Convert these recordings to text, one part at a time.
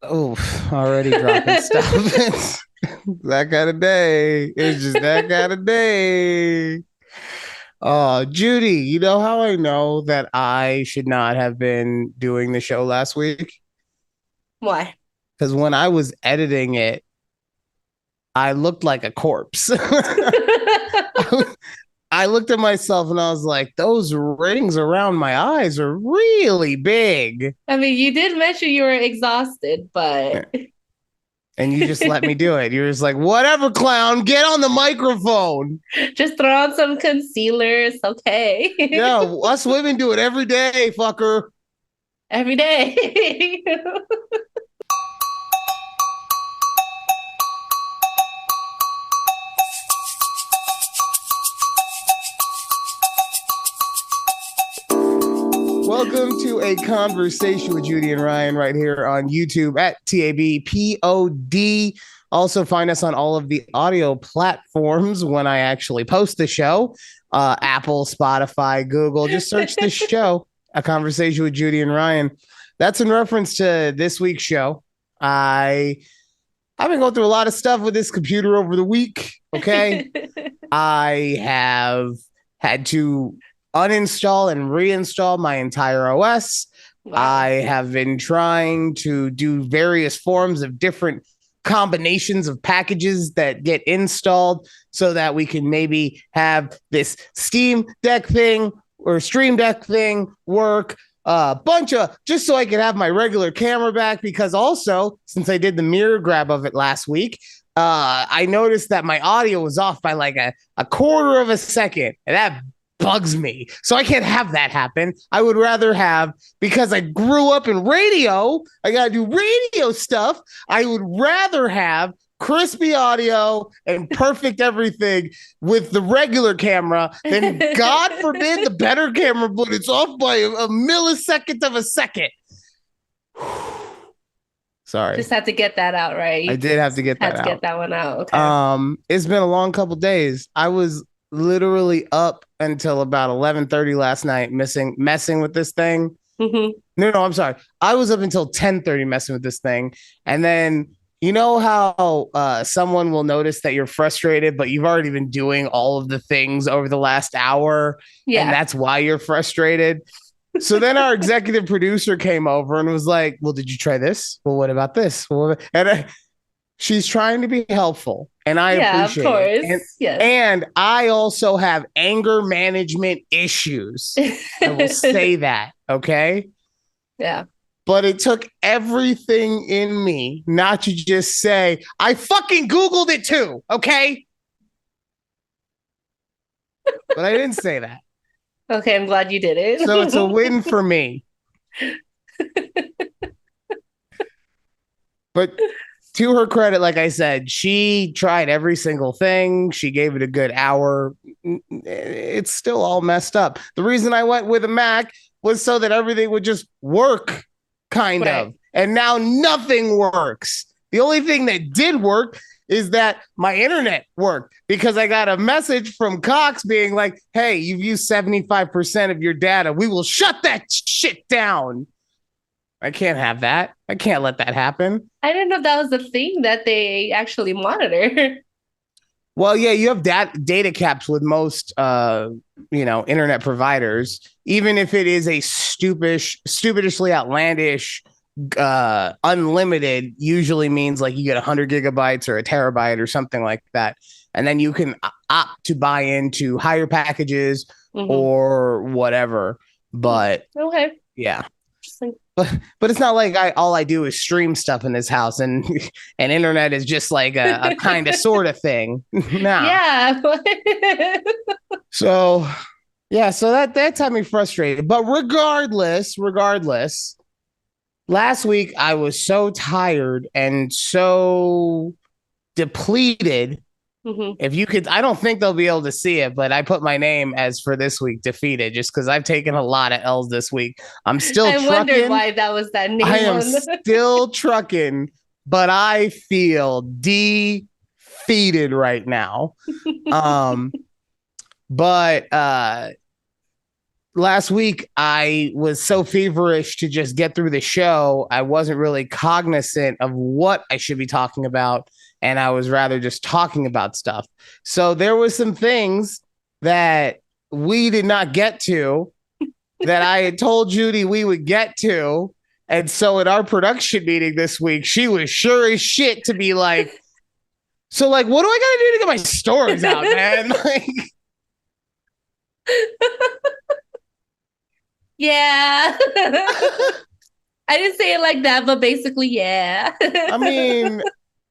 Oh, already dropping stuff. It's that kind of day. It's just that kind of day. Judy, you know how I know that I should not have been doing the show last week? Why? Because when I was editing it, I looked like a corpse. I looked at myself and I was like, those rings around my eyes are really big. I mean, you did mention you were exhausted, but And you just let me do it. You're just like, whatever, clown, get on the microphone. just throw on some concealer. It's okay. Yeah, us women do it every day, fucker. Every day. Welcome to a conversation with Judy and Ryan right here on YouTube at TABPOD. Also, find us on all of the audio platforms when I actually post the show Apple, Spotify, Google. Just search the show, A Conversation with Judy and Ryan. That's in reference to this week's show. I've been going through a lot of stuff with this computer over the week. Okay. I have had to uninstall and reinstall my entire OS. I Wow. have been trying to do various forms of different combinations of packages that get installed so that we can maybe have this Steam Deck thing or Stream Deck thing work. A bunch of just so I could have my regular camera back because also since I did the mirror grab of it last week, I noticed that my audio was off by like a quarter of a second, and that bugs me. So I can't have that happen. I would rather have, because I grew up in radio, I got to do radio stuff. I would rather have crispy audio and perfect everything with the regular camera than, God forbid, the better camera, but it's off by a millisecond of a second. Sorry. Just had to get that out, right? I You did have to just get had that to get out. that one out. Okay. It's been a long couple days. I was literally up until about 11:30 last night messing with this thing. Hmm. No, I'm sorry. I was up until 10:30 messing with this thing. And then you know how someone will notice that you're frustrated, but you've already been doing all of the things over the last hour, and Yeah. that's why you're frustrated. So then our executive producer came over and was like, "Well, did you try this? Well, what about this?" She's trying to be helpful, and I Yeah, of appreciate it. course. And Yes. and I also have anger management issues. I will say that, okay? Yeah. But it took everything in me not to just say, I fucking Googled it too, okay? But I didn't say that. Okay, I'm glad you did So it's a it. win for me. But to her credit, like I said, she tried every single thing. She gave it a good hour. It's still all messed up. The reason I went with a Mac was so that everything would just work, kind Right. of. And now nothing works. The only thing that did work is that my internet worked because I got a message from Cox being like, hey, you've used 75% of your data. We will shut that shit down. I can't have that. I can't let that happen. I didn't know that was a thing that they actually monitor. Well, yeah, you have data caps with most, internet providers. Even if it is a stupidishly outlandish, unlimited, usually means like you get 100 gigabytes or a terabyte or something like that, and then you can opt to buy into higher packages Hmm. or whatever. But Okay. yeah, Interesting. but it's not like I all I do is stream stuff in this house and and internet is just like a kind of sort of thing. Nah. Yeah. So yeah, so that had me frustrated. But regardless, last week I was so tired and so depleted. Hmm. If you could, I don't think they'll be able to see it, but I put my name as for this week defeated just because I've taken a lot of L's this week. I'm still I wondered trucking. why that was that I name am on the. still trucking, but I feel defeated right now. Um, but last week I was so feverish to just get through the show. I wasn't really cognizant of what I should be talking about. And I was rather just talking about stuff. So there was some things that we did not get to that I had told Judy we would get to. And so at our production meeting this week, she was sure as shit to be like, so like, what do I got to do to get my stories out, man? Like, Yeah. I didn't say it like that, but basically, yeah. I mean,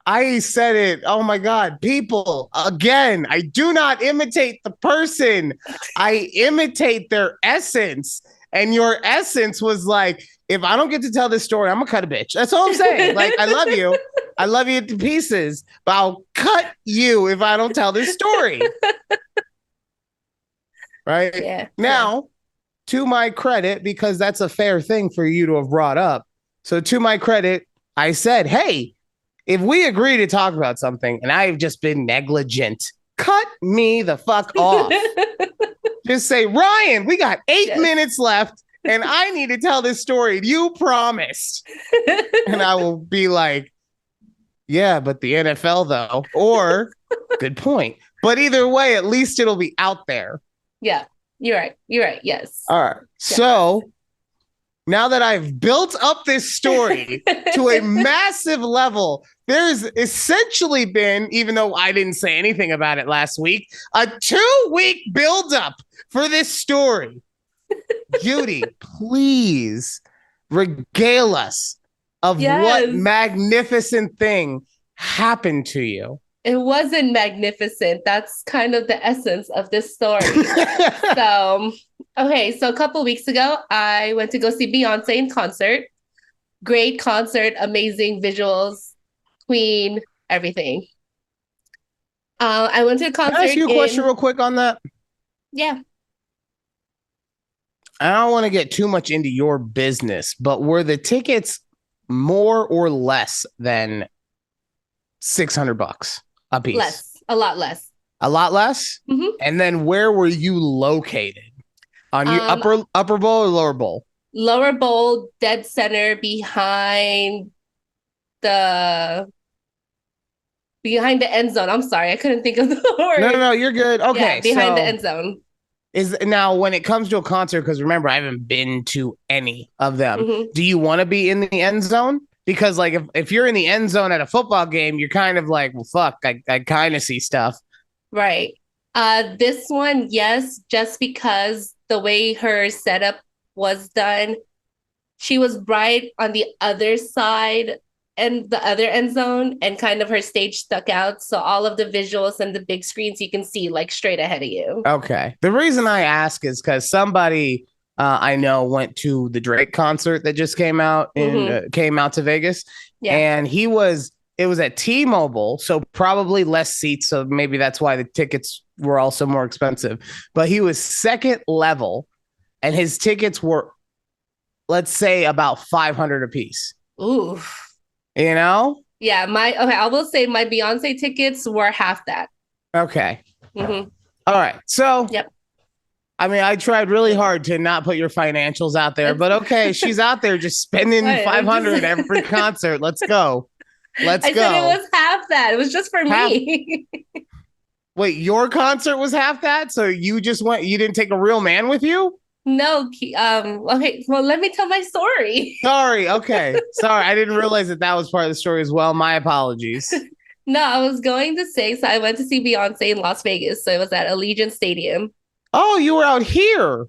I said it. Oh my God. People, again, I do not imitate the person, I imitate their essence. And your essence was like, if I don't get to tell this story, I'm going to cut a bitch. That's all I'm saying. Like, I love you. I love you to pieces, but I'll cut you if I don't tell this story. Right? Yeah. Now, to my credit, because that's a fair thing for you to have brought up. So, to my credit, I said, hey, if we agree to talk about something and I've just been negligent, cut me the fuck off. Just say, Ryan, we got 8 minutes left and I need to tell this story. You promised. And I will be like, yeah, but the NFL though, or good point. But either way, at least it'll be out there. Yeah, you're right. You're right. Yes. All right. Yeah. So now that I've built up this story to a massive level, there's essentially been, even though I didn't say anything about it last week, a 2-week buildup for this story. Judy, please regale us of what magnificent thing happened to you. It wasn't magnificent. That's kind of the essence of this story. So a couple of weeks ago, I went to go see Beyonce in concert. Great concert, amazing visuals, Queen, everything. I went to a concert. Can I ask you a question real quick on that? Yeah. I don't want to get too much into your business, but were the tickets more or less than $600 a piece? Less, a lot less. A lot less? Mm-hmm. And then where were you located? On your upper bowl or lower bowl? Lower bowl, dead center behind the end zone. I'm sorry, I couldn't think of the word. No, you're good. Okay, yeah, behind the end zone. Is now when it comes to a concert, because remember, I haven't been to any of them. Do you want to be in the end zone? Because like if you're in the end zone at a football game, you're kind of like, well, fuck, I kind of see stuff. Right. This one, yes, just because the way her setup was done, she was right on the other side and the other end zone, and kind of her stage stuck out. So all of the visuals and the big screens you can see like straight ahead of you. Okay. The reason I ask is because somebody I know went to the Drake concert that just came out and came out to Vegas. Yeah. And it was at T-Mobile, so probably less seats. So maybe that's why the tickets were also more expensive. But he was second level and his tickets were, let's say, about $500 a piece. Ooh. You know? Yeah, I will say my Beyonce tickets were half that. Okay. All right. So, yep. I mean, I tried really hard to not put your financials out there, but okay, she's out there just spending $500 every concert. Let's go. I said it was half that. It was just for me. Wait, your concert was half that? So you didn't take a real man with you? No. Okay. Well, let me tell my story. Sorry. Okay. Sorry. I didn't realize that was part of the story as well. My apologies. No, I was going to say, so I went to see Beyonce in Las Vegas. So it was at Allegiant Stadium. Oh, you were out here.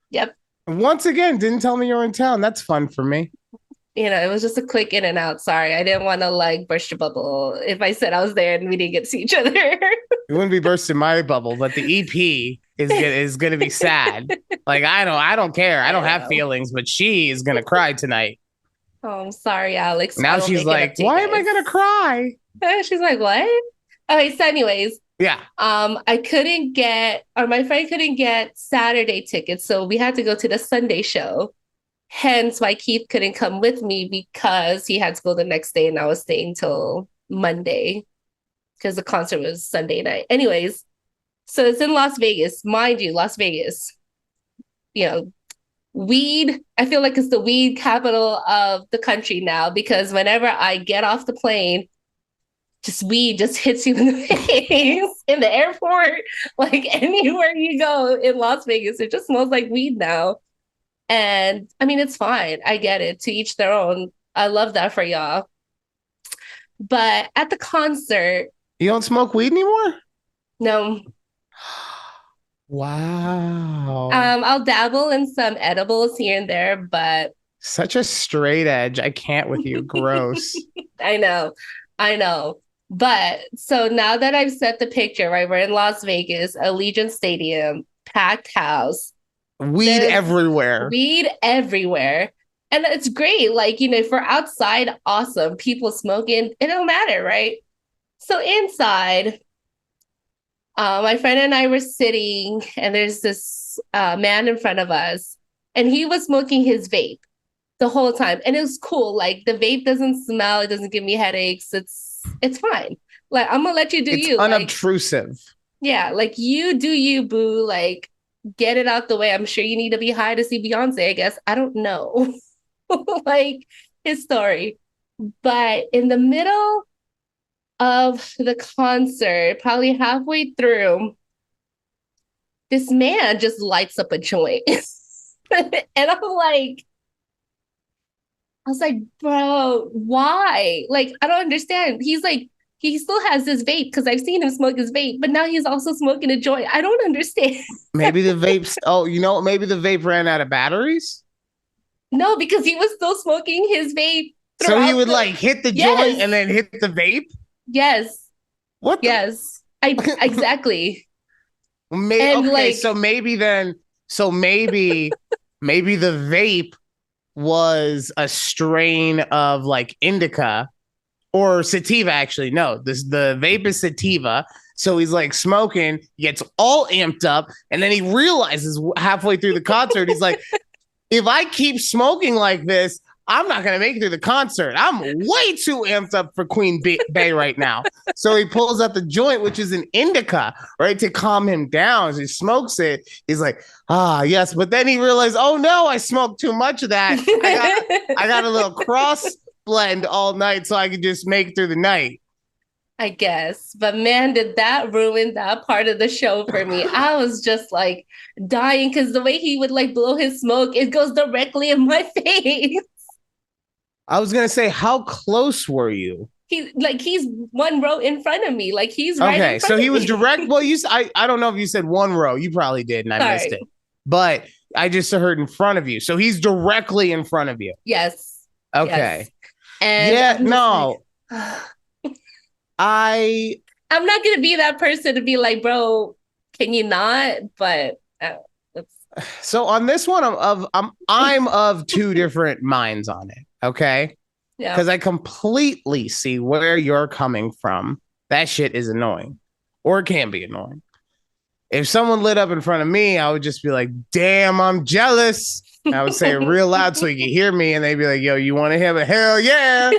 Yep. Once again, didn't tell me you were in town. That's fun for me. You know, it was just a quick in and out. Sorry. I didn't want to like burst your bubble if I said I was there and we didn't get to see each other. It wouldn't be bursting my bubble, but the EP is gonna be sad. Like I don't care. I don't have feelings, but she is gonna cry tonight. Oh, I'm sorry, Alex. Now she's like, why am I gonna cry? She's like, what? Okay, so anyways. Yeah. My friend couldn't get Saturday tickets, so we had to go to the Sunday show. Hence why Keith couldn't come with me, because he had to go the next day and I was staying till Monday because the concert was Sunday night. Anyways, so it's in Las Vegas. Mind you, Las Vegas. weed. I feel like it's the weed capital of the country now because whenever I get off the plane, just weed just hits you in the face in the airport, like anywhere you go in Las Vegas. It just smells like weed now. And I mean, it's fine. I get it. To each their own. I love that for y'all. But at the concert, You don't smoke weed anymore? no. Wow. I'll dabble in some edibles here and there, but Such a straight edge. I can't with you. Gross. I know, I know. But so now that I've set the picture, right? We're in Las Vegas, Allegiant Stadium, packed house. Weed There's everywhere. weed everywhere. And it's great. Like, if we're outside, awesome. People smoking, it don't matter, right? So inside, my friend and I were sitting, and there's this man in front of us, and he was smoking his vape the whole time, and it was cool. Like the vape doesn't smell, it doesn't give me headaches. It's fine. Like I'm gonna let you do It's you. unobtrusive. Like, yeah, like you do you, boo. Like get it out the way. I'm sure you need to be high to see Beyonce. I guess I don't know, like his story, but in the middle of the concert, probably halfway through, this man just lights up a joint. And I was like, bro, why? Like, I don't understand. He's like, he still has this vape because I've seen him smoke his vape, but now he's also smoking a joint. I don't understand. Maybe the vapes. Oh, maybe the vape ran out of batteries. No, because he was still smoking his vape. So he would like hit the joint and then hit the vape. Yes. What? Yes. I exactly. Okay, so maybe then, maybe the vape was a strain of like indica or sativa. Actually, no, the vape is sativa. So he's like smoking, gets all amped up, and then he realizes halfway through the concert, he's like, if I keep smoking like this, I'm not going to make it through the concert. I'm way too amped up for Queen Bey right now. So he pulls out the joint, which is an indica, right, to calm him down. As he smokes it, he's like, yes. But then he realized, oh, no, I smoked too much of that. I got a little cross blend all night so I could just make it through the night. I guess. But man, did that ruin that part of the show for me. I was just like dying because the way he would like blow his smoke, it goes directly in my face. I was gonna say, how close were you? He's one row in front of me. Like he's right. Okay, so he was direct. Well, I don't know if you said one row. You probably did, and I missed it. But I just heard in front of you. So he's directly in front of you. Yes. Okay. Yes. And no. I'm not gonna be that person to be like, bro, can you not? But so on this one, I'm of two different minds on it. Okay. Yeah. Because I completely see where you're coming from. That shit is annoying, or it can be annoying. If someone lit up in front of me, I would just be like, damn, I'm jealous. I would say it real loud so you could hear me, and they'd be like, yo, you want to hear it? Hell yeah.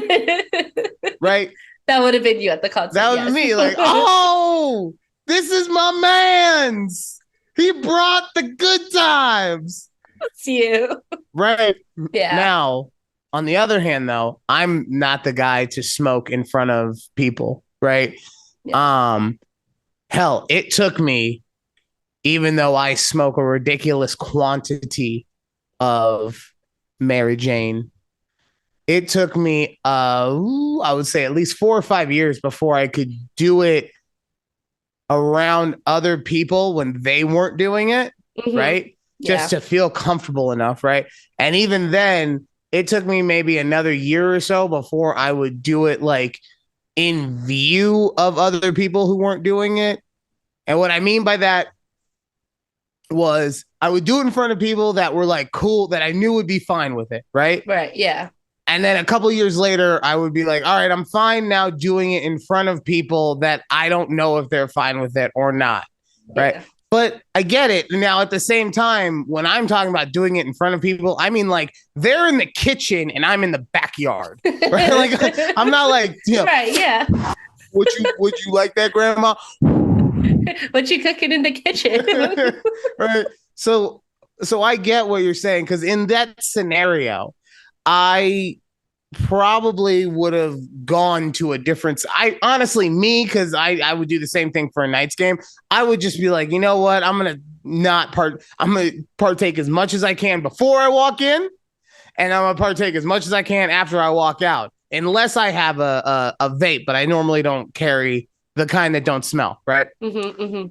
Right? That would have been you at the concert. That was me. Like, oh, this is my man's. He brought the good times. It's you. Right. Yeah. Now, on the other hand, though, I'm not the guy to smoke in front of people, right? Yeah. Hell, it took me, even though I smoke a ridiculous quantity of Mary Jane, it took me, I would say at least 4 or 5 years before I could do it around other people when they weren't doing it, right? Yeah. Just to feel comfortable enough, right? And even then, it took me maybe another year or so before I would do it like in view of other people who weren't doing it. And what I mean by that was I would do it in front of people that were like cool, that I knew would be fine with it, right? Right, yeah. And then a couple years later, I would be like, all right, I'm fine now doing it in front of people that I don't know if they're fine with it or not, right? Yeah. But I get it. Now, at the same time, when I'm talking about doing it in front of people, I mean, like, they're in the kitchen and I'm in the backyard, right? Like, I'm not like, right, yeah. Would you like that, Grandma? What you cooking in the kitchen? Right. So so I get what you're saying because in that scenario, I probably would have gone to a different. I honestly, me, because I would do the same thing for a Knights game. I would just be like, you know what? I'm gonna partake as much as I can before I walk in, and I'm gonna partake as much as I can after I walk out, unless I have a vape. But I normally don't carry the kind that don't smell, right? Mm-hmm, mm-hmm.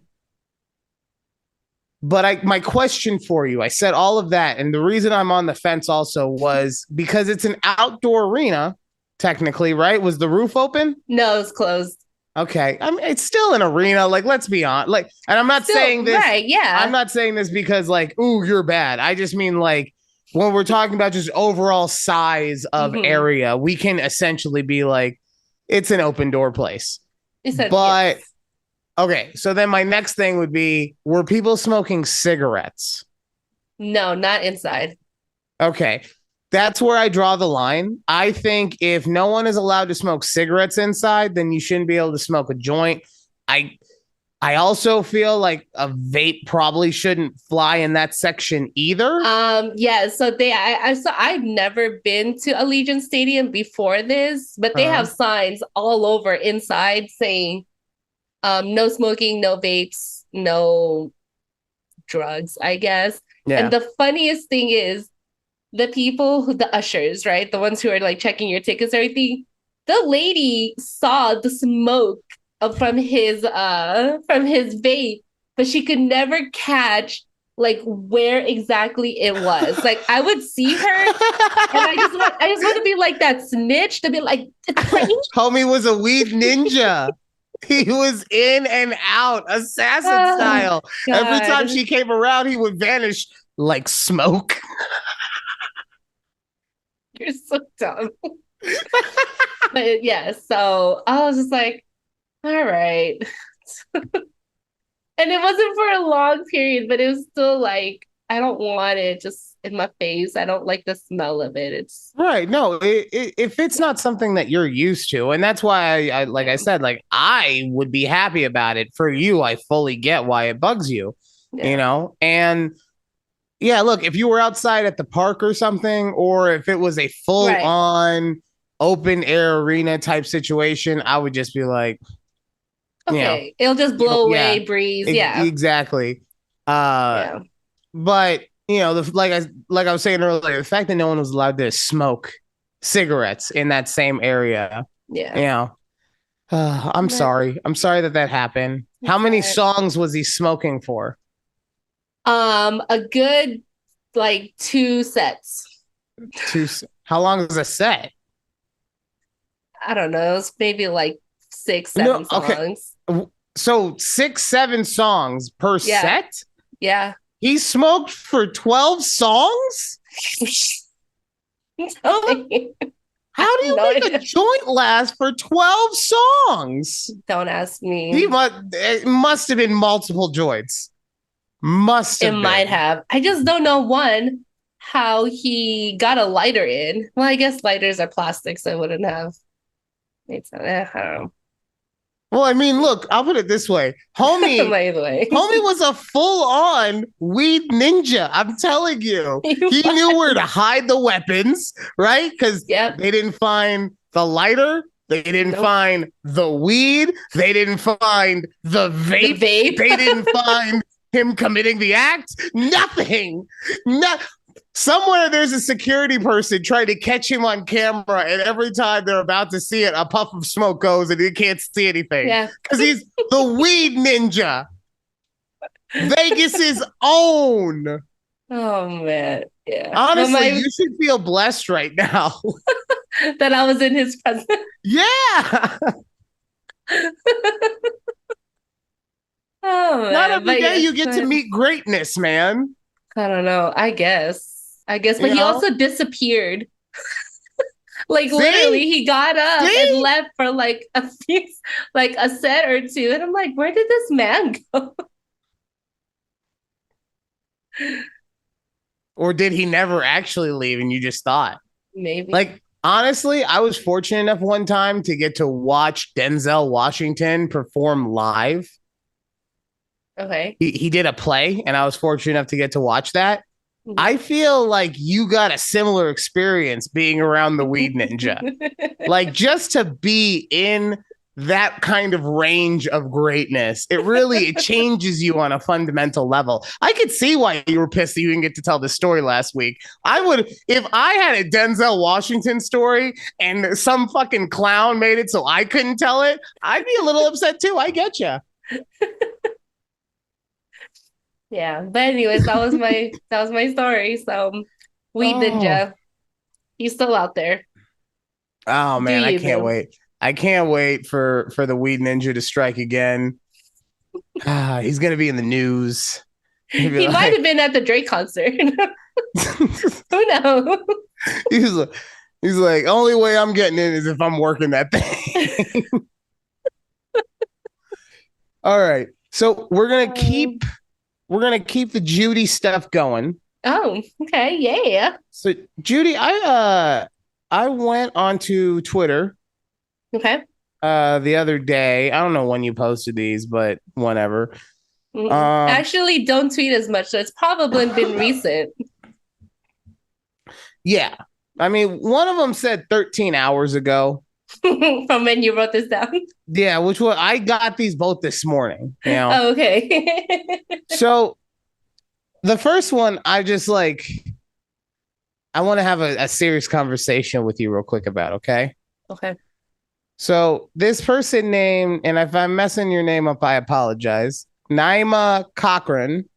But my question for you, I said all of that, and the reason I'm on the fence also was because it's an outdoor arena, technically, right? Was the roof open? No, it's closed. Okay, I mean it's still an arena. Like, let's be honest. Like, and I'm not Still, saying this. right? Yeah. I'm not saying this because like, ooh, you're bad. I just mean like when we're talking about just overall size of area, we can essentially be like, it's an open door place. But yes. Okay, so then my next thing would be, were people smoking cigarettes? No, not inside. Okay, that's where I draw the line. I think if no one is allowed to smoke cigarettes inside, then you shouldn't be able to smoke a joint. I I also feel like a vape probably shouldn't fly in that section either. Yeah, so I've never been to Allegiant Stadium before this, but they have signs all over inside saying no smoking, no vapes, no drugs, I guess. Yeah. And the funniest thing is the ushers, right? The ones who are like checking your tickets, everything. The lady saw the smoke from his vape, but she could never catch like where exactly it was. Like I would see her, and I just want to be like that snitch to be like, homie was a weed ninja. He was in and out, assassin style. God. Every time she came around, he would vanish like smoke. You're so dumb. But yeah, so I was just like, all right. And it wasn't for a long period, but it was still like, I don't want it just in my face. I don't like the smell of it. It's right. No, if it's not something that you're used to, and that's why I like I said, like I would be happy about it. For you, I fully get why it bugs you, you know? And yeah, look, if you were outside at the park or something, or if it was a full on open air arena type situation, I would just be like, okay, it'll just blow away, breeze. Exactly. But you know, like I was saying earlier, the fact that no one was allowed to smoke cigarettes in that same area. Yeah. You know, I'm sorry. I'm sorry that happened. How many songs was he smoking for? A good like 2 sets. How long is a set? I don't know. It's maybe like 6, 7 songs. Okay. So 6, 7 songs per set? Yeah. He smoked for 12 songs? How do you make a joint last for 12 songs? Don't ask me. It must have been multiple joints. It might have. I just don't know how he got a lighter in. Well, I guess lighters are plastic, so it wouldn't have. I don't know. Well, I mean, look, I'll put it this way. Homie was a full-on weed ninja. I'm telling you. He knew where to hide the weapons, right? Because they didn't find the lighter. They didn't find the weed. They didn't find the vape. They didn't find him committing the act. Nothing. Somewhere there's a security person trying to catch him on camera, and every time they're about to see it, a puff of smoke goes and he can't see anything. Yeah. Because he's the weed ninja. Vegas's own. Oh, man. Yeah. Honestly, you should feel blessed right now. That I was in his presence. Yeah. Oh, man. Not every day you get to meet greatness, man. I don't know. I guess. But he also disappeared. Like literally, he got up and left for like a set or two. And I'm like, where did this man go? Or did he never actually leave and you just thought? Maybe. Like, honestly, I was fortunate enough one time to get to watch Denzel Washington perform live. Okay. He did a play, and I was fortunate enough to get to watch that. I feel like you got a similar experience being around the Weed Ninja. Like just to be in that kind of range of greatness, it changes you on a fundamental level. I could see why you were pissed that you didn't get to tell the story last week. I would, if I had a Denzel Washington story and some fucking clown made it so I couldn't tell it, I'd be a little upset too. I get you. Yeah, but anyways, that was my story. So, Weed Oh, Ninja, he's still out there. oh Do man, I you can't though? wait. I can't wait for the Weed Ninja to strike again. He's gonna be in the news. He'd be He might like, have been at the Drake concert. Who knows? he's like, he's like, only way I'm getting in is if I'm working that thing. All right, so we're gonna keep the Judy stuff going. Oh, okay, yeah. So Judy, I went onto Twitter Okay. the other day. I don't know when you posted these, but whatever. Um, Actually, don't tweet as much, so it's probably been recent. yeah, I mean, one of them said 13 hours ago. From when you wrote this down. Yeah, which was I got these both this morning. Oh, okay. So the first one, I want to have a serious conversation with you real quick about. Okay. Okay. So this person named, and if I'm messing your name up, I apologize. Naima Cochran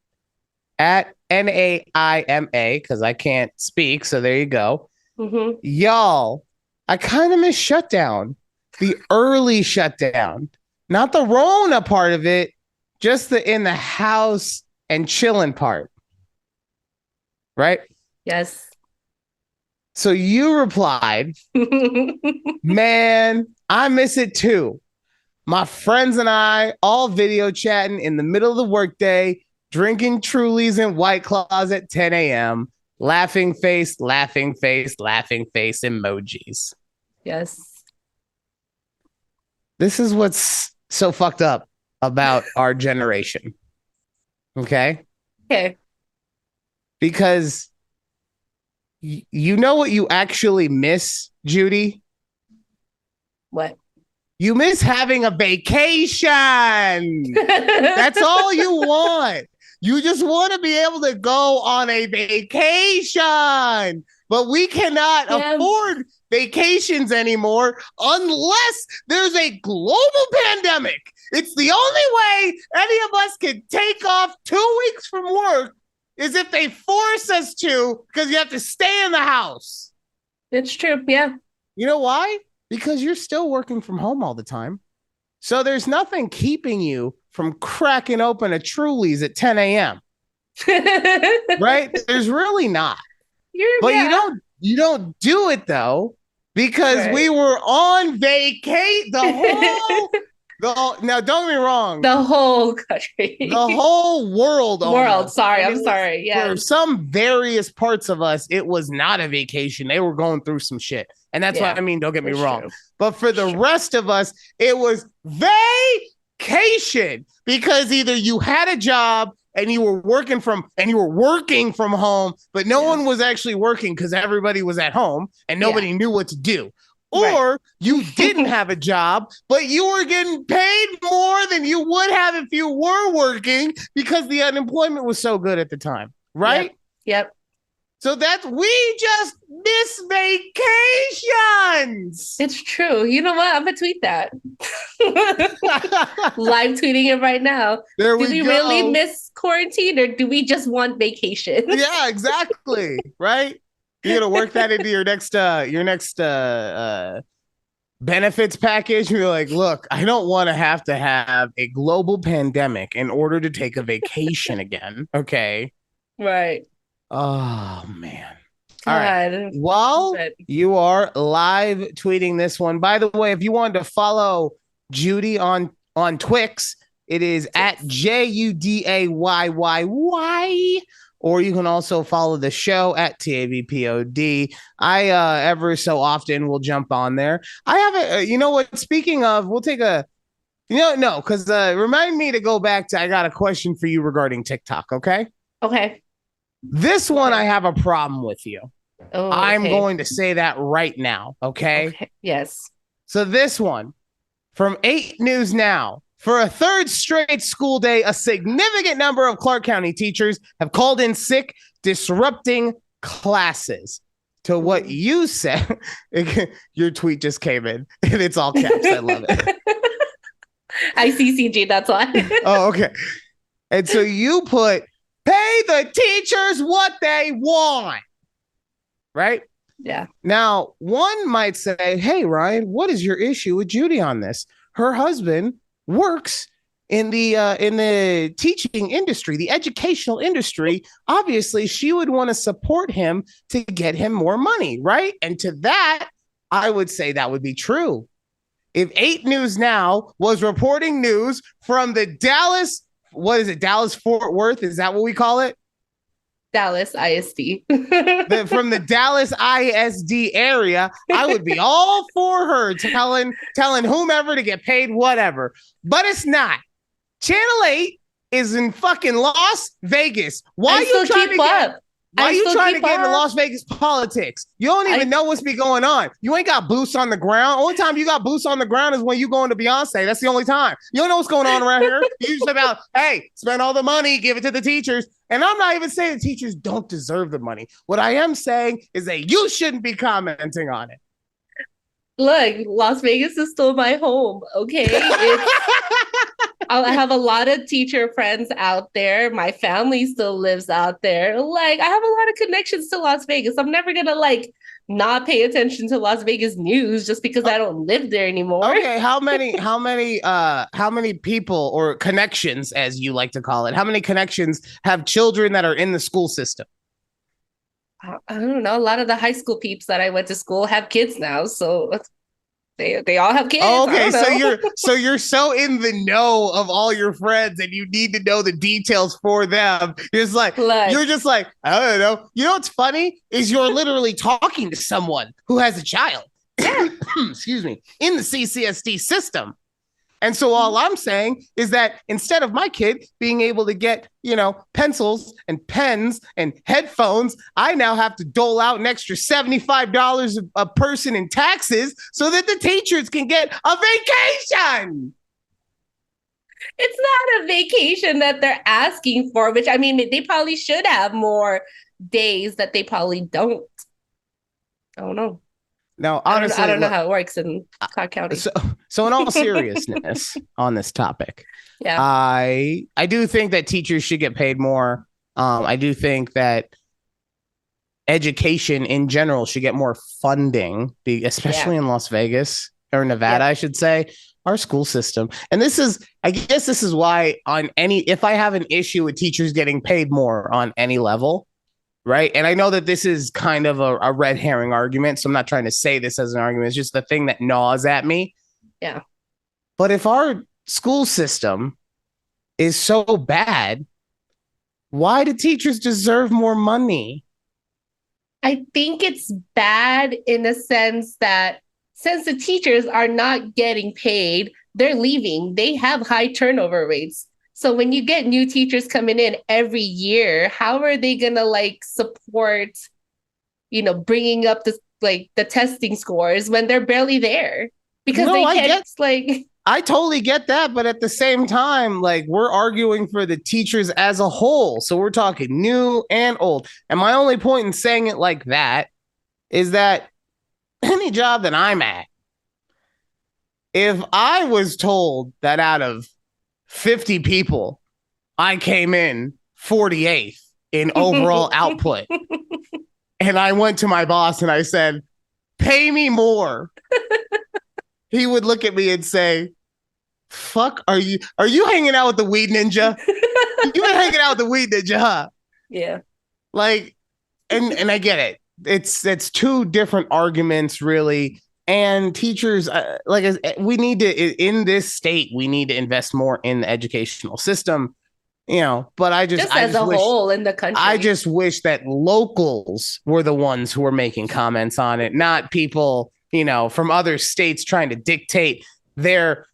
at Naima, because I can't speak. So there you go. Mm-hmm. Y'all, I kind of miss shutdown, the early shutdown, not the Rona part of it, just the in the house and chilling part. Right. Yes. So you replied, man, I miss it too. My friends and I all video chatting in the middle of the workday, drinking Trulies and White Claws at 10 a.m., laughing face, laughing face, laughing face emojis. Yes. This is what's so fucked up about our generation. Okay. Okay. Because you know what you actually miss, Judy? What? You miss having a vacation. That's all you want. You just want to be able to go on a vacation. But we cannot Yeah. afford vacations anymore unless there's a global pandemic. It's the only way any of us can take off 2 weeks from work is if they force us to because you have to stay in the house. It's true. Yeah. You know why? Because you're still working from home all the time. So there's nothing keeping you from cracking open a Trulies at 10 a.m. Right? There's really not. But Yeah. you don't do it though because we were on vacate now don't get me wrong. The whole country. The whole world. World. Sorry. I'm sorry. Yeah. For some various parts of us, it was not a vacation. They were going through some shit. And that's what I mean. Don't get me wrong. True. But for the rest of us, it was vacation because either you had a job and you were working from home, but no one was actually working because everybody was at home and nobody knew what to do. Or you didn't have a job, but you were getting paid more than you would have if you were working because the unemployment was so good at the time. Right? Yep. So we just miss vacations. It's true. You know what? I'm gonna tweet that. Live tweeting it right now. Do we really miss quarantine or do we just want vacation? Yeah, exactly. Right? You're gonna work that into your next benefits package. You're like, look, I don't want to have a global pandemic in order to take a vacation again. Okay. Right. Oh man. God. All right. While you are live tweeting this one, by the way, if you wanted to follow Judy on Twix, it is at JUDAYYY. Or you can also follow the show at TAVPOD. I ever so often will jump on there. I have you know what? Speaking of, we'll take no, because remind me to go back to. I got a question for you regarding TikTok. Okay. Okay. This one, I have a problem with you. Oh, I'm okay. going to say that right now. Okay. Okay. Yes. So this one from 8 News Now. For a third straight school day, a significant number of Clark County teachers have called in sick, disrupting classes. To what you said, your tweet just came in and it's all caps. I love it. I see CG, that's why. Oh, okay. And so you put pay the teachers what they want, right? Yeah. Now, one might say, hey, Ryan, what is your issue with Judy on this? Her husband works in the teaching industry, the educational industry. Obviously, she would want to support him to get him more money, right? And to that, I would say that would be true. If 8 News Now was reporting news from the Dallas, what is it? Dallas Fort Worth? Is that what we call it? Dallas ISD. From the Dallas ISD area, I would be all for her telling whomever to get paid whatever. But it's not. Channel 8 is in fucking Las Vegas. Why are you trying to get Why are you trying to get into Las Vegas politics? You don't even know what's be going on. You ain't got boots on the ground. Only time you got boots on the ground is when you going to Beyonce. That's the only time. You don't know what's going on around here. You're just about, hey, spend all the money, give it to the teachers. And I'm not even saying the teachers don't deserve the money. What I am saying is that you shouldn't be commenting on it. Look, Las Vegas is still my home, okay? I have a lot of teacher friends out there. My family still lives out there. Like, I have a lot of connections to Las Vegas. I'm never gonna not pay attention to Las Vegas news just because I don't live there anymore. Okay, how many people or connections, as you like to call it, how many connections have children that are in the school system? I don't know. A lot of the high school peeps that I went to school have kids now, so they all have kids. Okay, so you're so in the know of all your friends, and you need to know the details for them. You're just like, I don't know. You know what's funny is you're literally talking to someone who has a child. Excuse me, in the CCSD system. And so all I'm saying is that instead of my kid being able to get, pencils and pens and headphones, I now have to dole out an extra $75 a person in taxes so that the teachers can get a vacation. It's not a vacation that they're asking for, which, I mean, they probably should have more days that they probably don't. I don't know. Now, honestly, I don't know how it works in Clark County. So in all seriousness on this topic, yeah, I do think that teachers should get paid more. I do think that education in general should get more funding, especially in Las Vegas or Nevada, I should say. Our school system. And I guess this is why if I have an issue with teachers getting paid more on any level, right? And I know that this is kind of a red herring argument, so I'm not trying to say this as an argument. It's just the thing that gnaws at me. Yeah. But if our school system is so bad, why do teachers deserve more money? I think it's bad in the sense that since the teachers are not getting paid, they're leaving. They have high turnover rates. So when you get new teachers coming in every year, how are they going to support, bringing up the testing scores when they're barely there? Because they can't I totally get that. But at the same time, we're arguing for the teachers as a whole. So we're talking new and old. And my only point in saying it like that is that any job that I'm at, if I was told that out of 50 people, I came in 48th in overall output. And I went to my boss and I said, pay me more. He would look at me and say, fuck, are you hanging out with the weed ninja? You've been hanging out with the weed ninja, huh? Yeah. And I get it. It's two different arguments, really. And teachers, we need to, in this state, we need to invest more in the educational system, but I just as a whole in the country. I just wish that locals were the ones who were making comments on it, not people, from other states trying to dictate their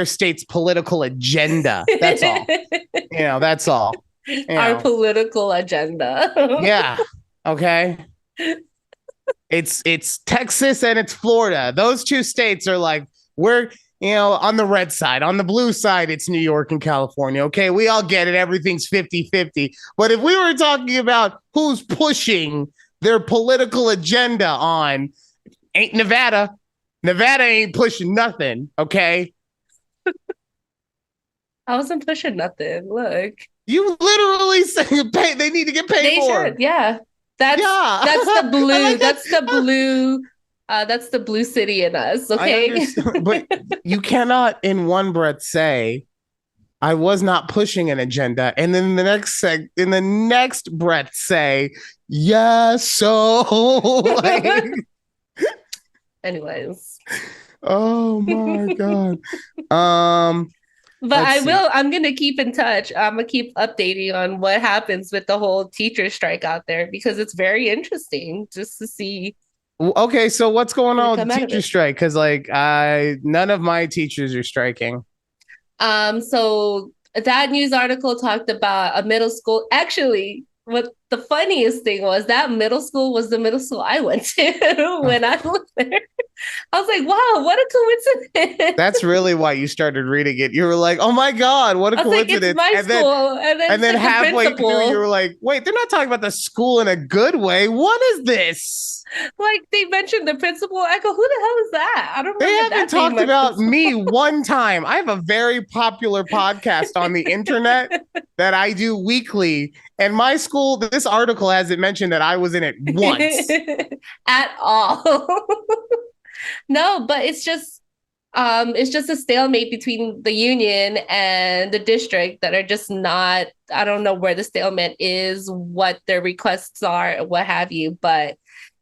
state's political agenda. That's all. That's all. you Our know, political agenda. yeah. Okay. It's Texas and it's Florida. Those two states are like, we're, on the red side. On the blue side, it's New York and California. Okay, we all get it. Everything's 50-50. But if we were talking about who's pushing their political agenda on, ain't Nevada. Nevada ain't pushing nothing, okay? I wasn't pushing nothing. Look. You literally say they need to get paid They more. should, yeah. Yeah. That's the I blue. like that. That's the blue city in us, I okay? understand, but you cannot in one breath say I was not pushing an agenda, and then in the next breath say, yeah, so like, Anyways. oh my god. Um, But let's see. I'm gonna keep in touch. I'm gonna keep updating on what happens with the whole teacher strike out there because it's very interesting just to see Okay, so what's going what on with come the out of teacher it. strike? Because like I none of my teachers are striking. So that news article talked about a middle school. Actually, what the funniest thing was that middle school was the middle school I went to when I was there. I was like, wow, what a coincidence. That's really why you started reading it. You were like, "Oh my god, what a I was like, it's coincidence!" my school. And then And it's then like the halfway through, you principal. were like, "Wait, they're not talking about the school in a good way. What is this?" Like they mentioned the principal. I go, who the hell is that? I don't They remember haven't that being talked my about me principal. one time. I have a very popular podcast on the internet that I do weekly, and my school. This article hasn't mentioned that I was in it once. At all. No, but it's just a stalemate between the union and the district that are just not, I don't know where the stalemate is, what their requests are, what have you, but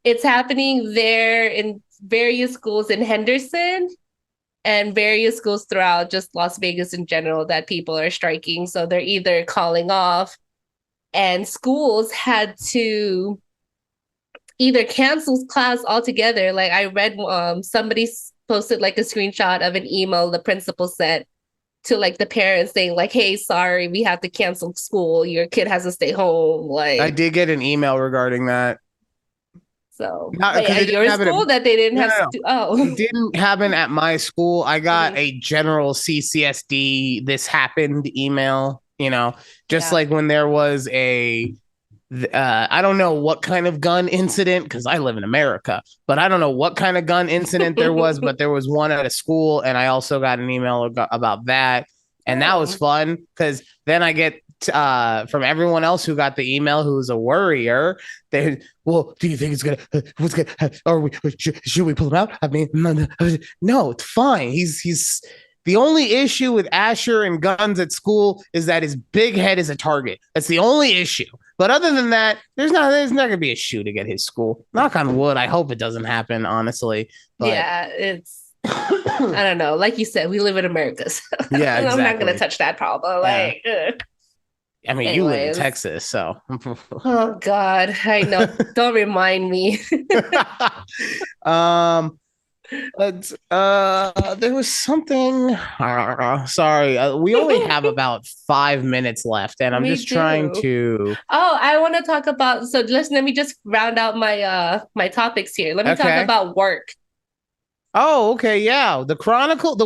it's happening there in various schools in Henderson and various schools throughout just Las Vegas in general that people are striking. So they're either calling off, and schools had to either cancel class altogether. Like I read somebody posted like a screenshot of an email the principal sent to like the parents saying like, hey, sorry, we have to cancel school, your kid has to stay home, I like. did get an email regarding that. So Not wait, because it at didn't your happen. school that they didn't No, have no, no. It oh. didn't happen at my school. I got Mhm. a general CCSD, this happened email, just Yeah. like when there was I don't know what kind of gun incident because I live in America, but I don't know what kind of gun incident there was, but there was one at a school, and I also got an email about that, and that was Oh. fun because then I get from everyone else who got the email who's a worrier. They, well, do you think it's gonna? What's gonna? Or should we pull him out? I mean, no, it's fine. He's the only issue with Asher and guns at school is that his big head is a target. That's the only issue. But other than that, there's not gonna be a shooting at his school. Knock on wood. I hope it doesn't happen, honestly. But Yeah, it's I don't know. Like you said, we live in America, so yeah, I'm not gonna exactly. touch that problem. Yeah. Like, ugh. I mean, you live in Anyways. Texas, so Oh God, I know. Don't remind me. um but there was something sorry, we only have about 5 minutes left, and I'm We just trying do. to Oh, I want to talk about, so let me just round out my topics here. Let me talk okay. about work. Oh, okay, yeah. The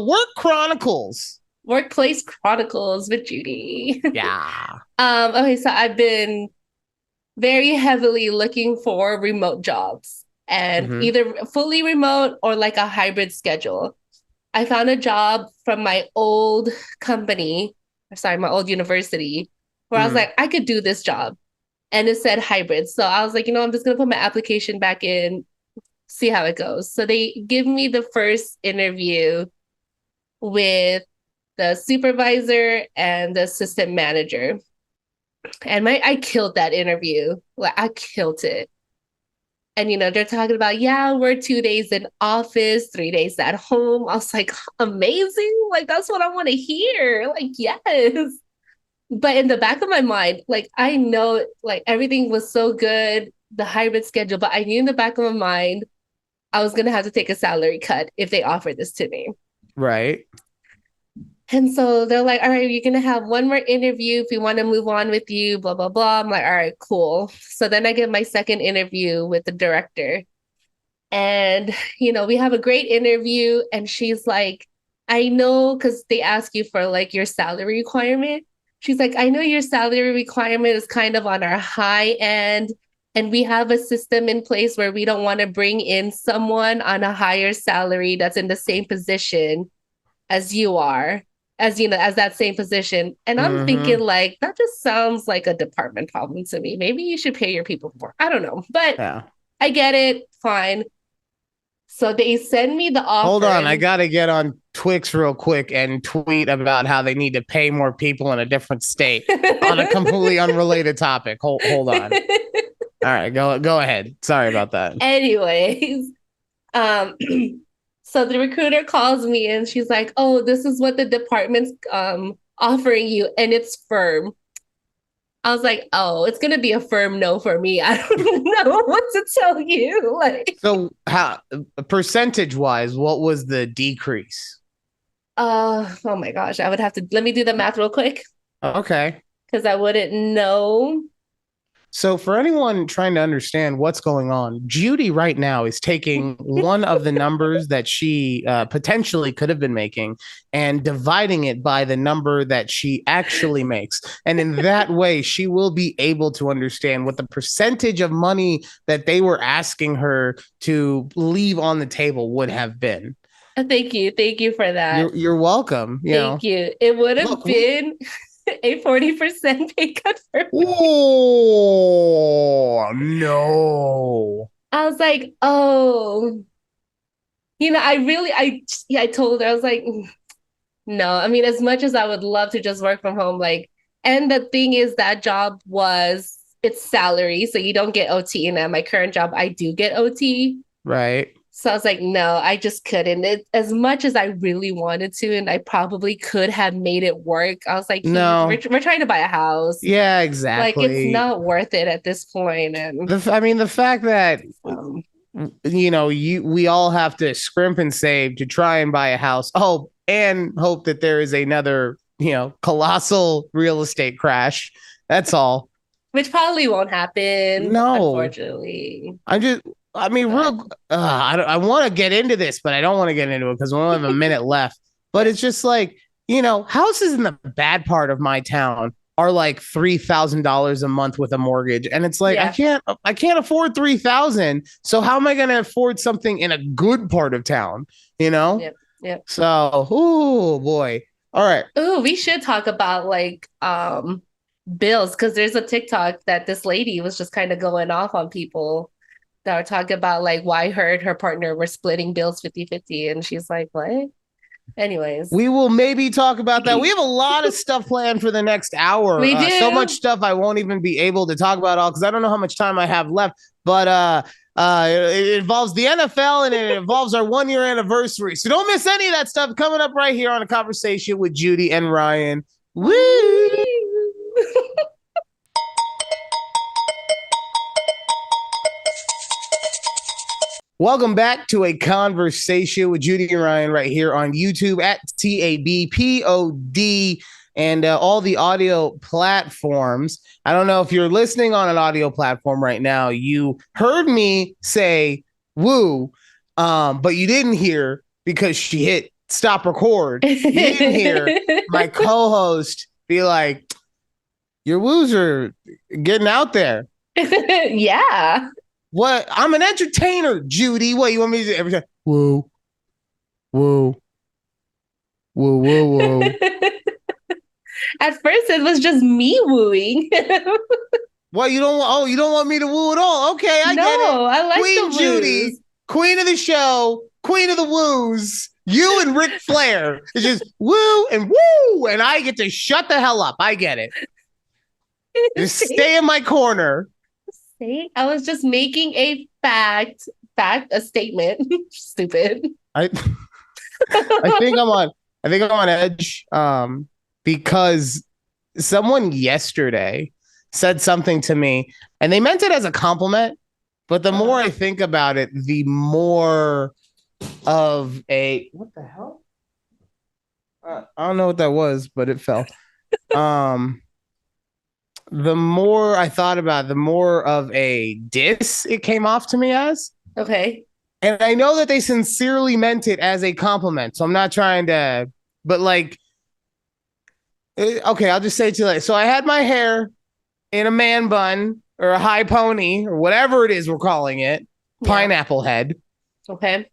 work chronicles. Workplace Chronicles with Judy. Yeah. Okay, so I've been very heavily looking for remote jobs and Mm-hmm. either fully remote or like a hybrid schedule. I found a job from my old company, sorry, my old university, where I was Mm-hmm. like, I could do this job. And it said hybrid. So I was like, I'm just going to put my application back in, see how it goes. So they give me the first interview with the supervisor and the assistant manager. And I killed that interview. Like I killed it. And they're talking about, yeah, we're 2 days in office, 3 days at home. I was like, amazing. Like that's what I want to hear. Like, yes. But in the back of my mind, like I know like everything was so good, the hybrid schedule, but I knew in the back of my mind I was gonna have to take a salary cut if they offered this to me. Right. And so they're like, all right, you're gonna have one more interview if we want to move on with you, blah, blah, blah. I'm like, all right, cool. So then I get my second interview with the director. And, we have a great interview. And she's like, I know, because they ask you for like your salary requirement. She's like, I know your salary requirement is kind of on our high end. And we have a system in place where we don't want to bring in someone on a higher salary that's in the same position as you are, as that same position. And I'm thinking, Mm-hmm. like, that just sounds like a department problem to me. Maybe you should pay your people more. I don't know. But Yeah. I get it. Fine. So they send me the Hold offer on, I and gotta get on Twix real quick and tweet about how they need to pay more people in a different state on a completely unrelated topic. Hold on. All right, go ahead. Sorry about that. anyways, um so the recruiter calls me and she's like, "Oh, this is what the department's offering you and it's firm." I was like, "Oh, it's going to be a firm no for me. I don't know what to tell you." Like, So, how percentage wise, what was the decrease? oh my gosh, I would have to let me do the math real quick Okay. because I wouldn't know. So, for anyone trying to understand what's going on, Judy right now is taking one of the numbers that she potentially could have been making and dividing it by the number that she actually makes. And in that way, she will be able to understand what the percentage of money that they were asking her to leave on the table would have been. Thank you for that. You're welcome. Thank you. It would have Look, we been a 40% pay cut for me. oh no. I was like, oh, I told her, I was like, no, I mean, as much as I would love to just work from home, like, and the thing is, that job it's salary. So you don't get OT. And at my current job, I do get OT. Right. So I was like, no, I just couldn't. As much as I really wanted to, and I probably could have made it work. I was like, No. we're trying to buy a house. Yeah, Like, it's exactly. not worth it at this point. And I mean, the fact that um, we all have to scrimp and save to try and buy a house. Oh, and hope that there is another, colossal real estate crash. That's all. which probably won't happen, No, unfortunately. I'm just. I mean, But I want to get into this, but I don't want to get into it because we only have a minute left. But yeah, it's just like, houses in the bad part of my town are like $3,000 a month with a mortgage, and it's like yeah, I can't afford 3,000. So how am I going to afford something in a good part of town? You know. yeah, yeah. So, oh boy. All right. Oh, we should talk about like bills because there's a TikTok that this lady was just kind of going off on people that were talking about like why her and her partner were splitting bills 50-50, and she's like, what? Anyways, We will maybe talk about that. We have a lot of stuff planned for the next hour. we So much do. stuff I won't even be able to talk about all because I don't know how much time I have left. But it involves the NFL and it involves our 1 year anniversary. So don't miss any of that stuff coming up right here on a conversation with Judy and Ryan. Woo! Welcome back to a conversation with Judy and Ryan right here on YouTube at TABPOD and all the audio platforms. I don't know if you're listening on an audio platform right now. You heard me say woo, but you didn't hear because she hit stop record. You didn't hear my co host be like, your woos are getting out there. Yeah. What? I'm an entertainer, Judy. What you want me to do every time? Whoa, whoa, whoa, whoa, whoa. At first, it was just me wooing. What you don't? Oh, you don't want me to woo at all? Okay, I get it. No, I like Queen the woos. Judy, queen of the show, queen of the woos. You and Ric Flair. It's just woo and woo, and I get to shut the hell up. I get it. Just stay in my corner. See, I was just making a a statement. Stupid. I I think I'm on. I think I'm on edge. Because someone yesterday said something to me, and they meant it as a compliment. But the more I think about it, the more of a what the hell? I don't know what that was, but it fell. Um, the more I thought about it, the more of a diss it came off to me as. Okay. And I know that they sincerely meant it as a compliment. So I'm not trying to, but like, okay, I'll just say it to you. Like, so I had my hair in a man bun or a high pony or whatever it is we're calling it, Yeah. pineapple head. Okay.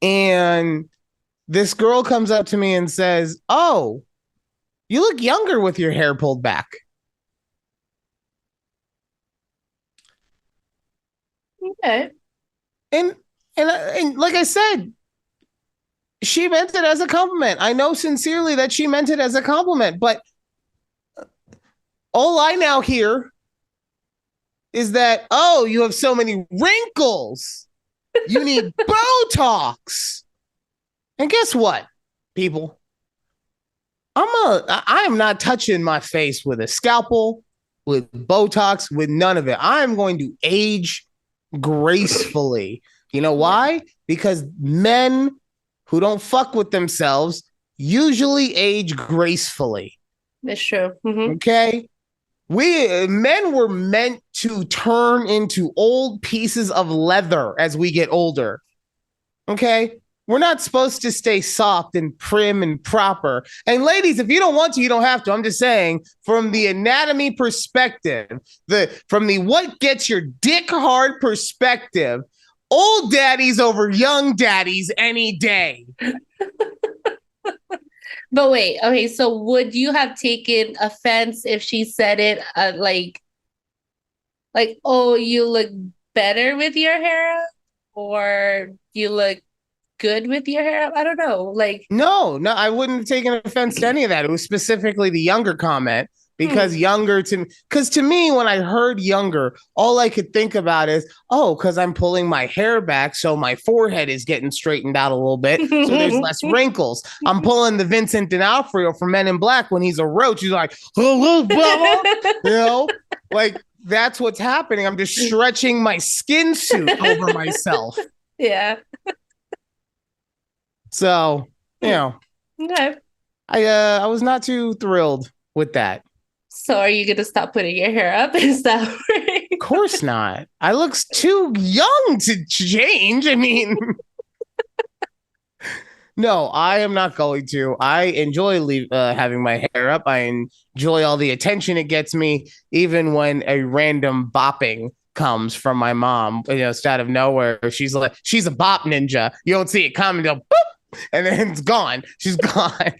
And this girl comes up to me and says, "Oh, you look younger with your hair pulled back." Okay. And and like I said, she meant it as a compliment. I know sincerely that she meant it as a compliment, but all I now hear is that, oh, you have so many wrinkles. You need Botox. And guess what, people? I am not touching my face with a scalpel, with Botox, with none of it. I am going to age gracefully. You know Yeah. why? Because men who don't fuck with themselves usually age gracefully. That's true. Okay? We men were meant to turn into old pieces of leather as we get older. Okay? We're not supposed to stay soft and prim and proper. And ladies, if you don't want to, you don't have to. I'm just saying, from the anatomy perspective, from the what gets your dick hard perspective, old daddies over young daddies any day. But wait, okay, so would you have taken offense if she said it like, oh, you look better with your hair up, or you look good with your hair up? I don't know. Like, No, I wouldn't have taken offense to any of that. It was specifically the younger comment because hmm. younger because to me, when I heard younger, all I could think about is, oh, because I'm pulling my hair back, so my forehead is getting straightened out a little bit, so there's less wrinkles. I'm pulling the Vincent D'Onofrio from Men in Black when he's a roach. He's like, oh, you know, like that's what's happening. I'm just stretching my skin suit over myself. Yeah. So, you Hmm. know, Okay. I was not too thrilled with that. So are you gonna stop putting your hair up? Is that right? Of course not. I look too young to change. I mean, no, I am not going to. I enjoy having my hair up. I enjoy all the attention it gets me, even when a random bopping comes from my mom. You know, it's out of nowhere. She's a bop ninja. You don't see it coming, go boop, and then it's gone. She's gone.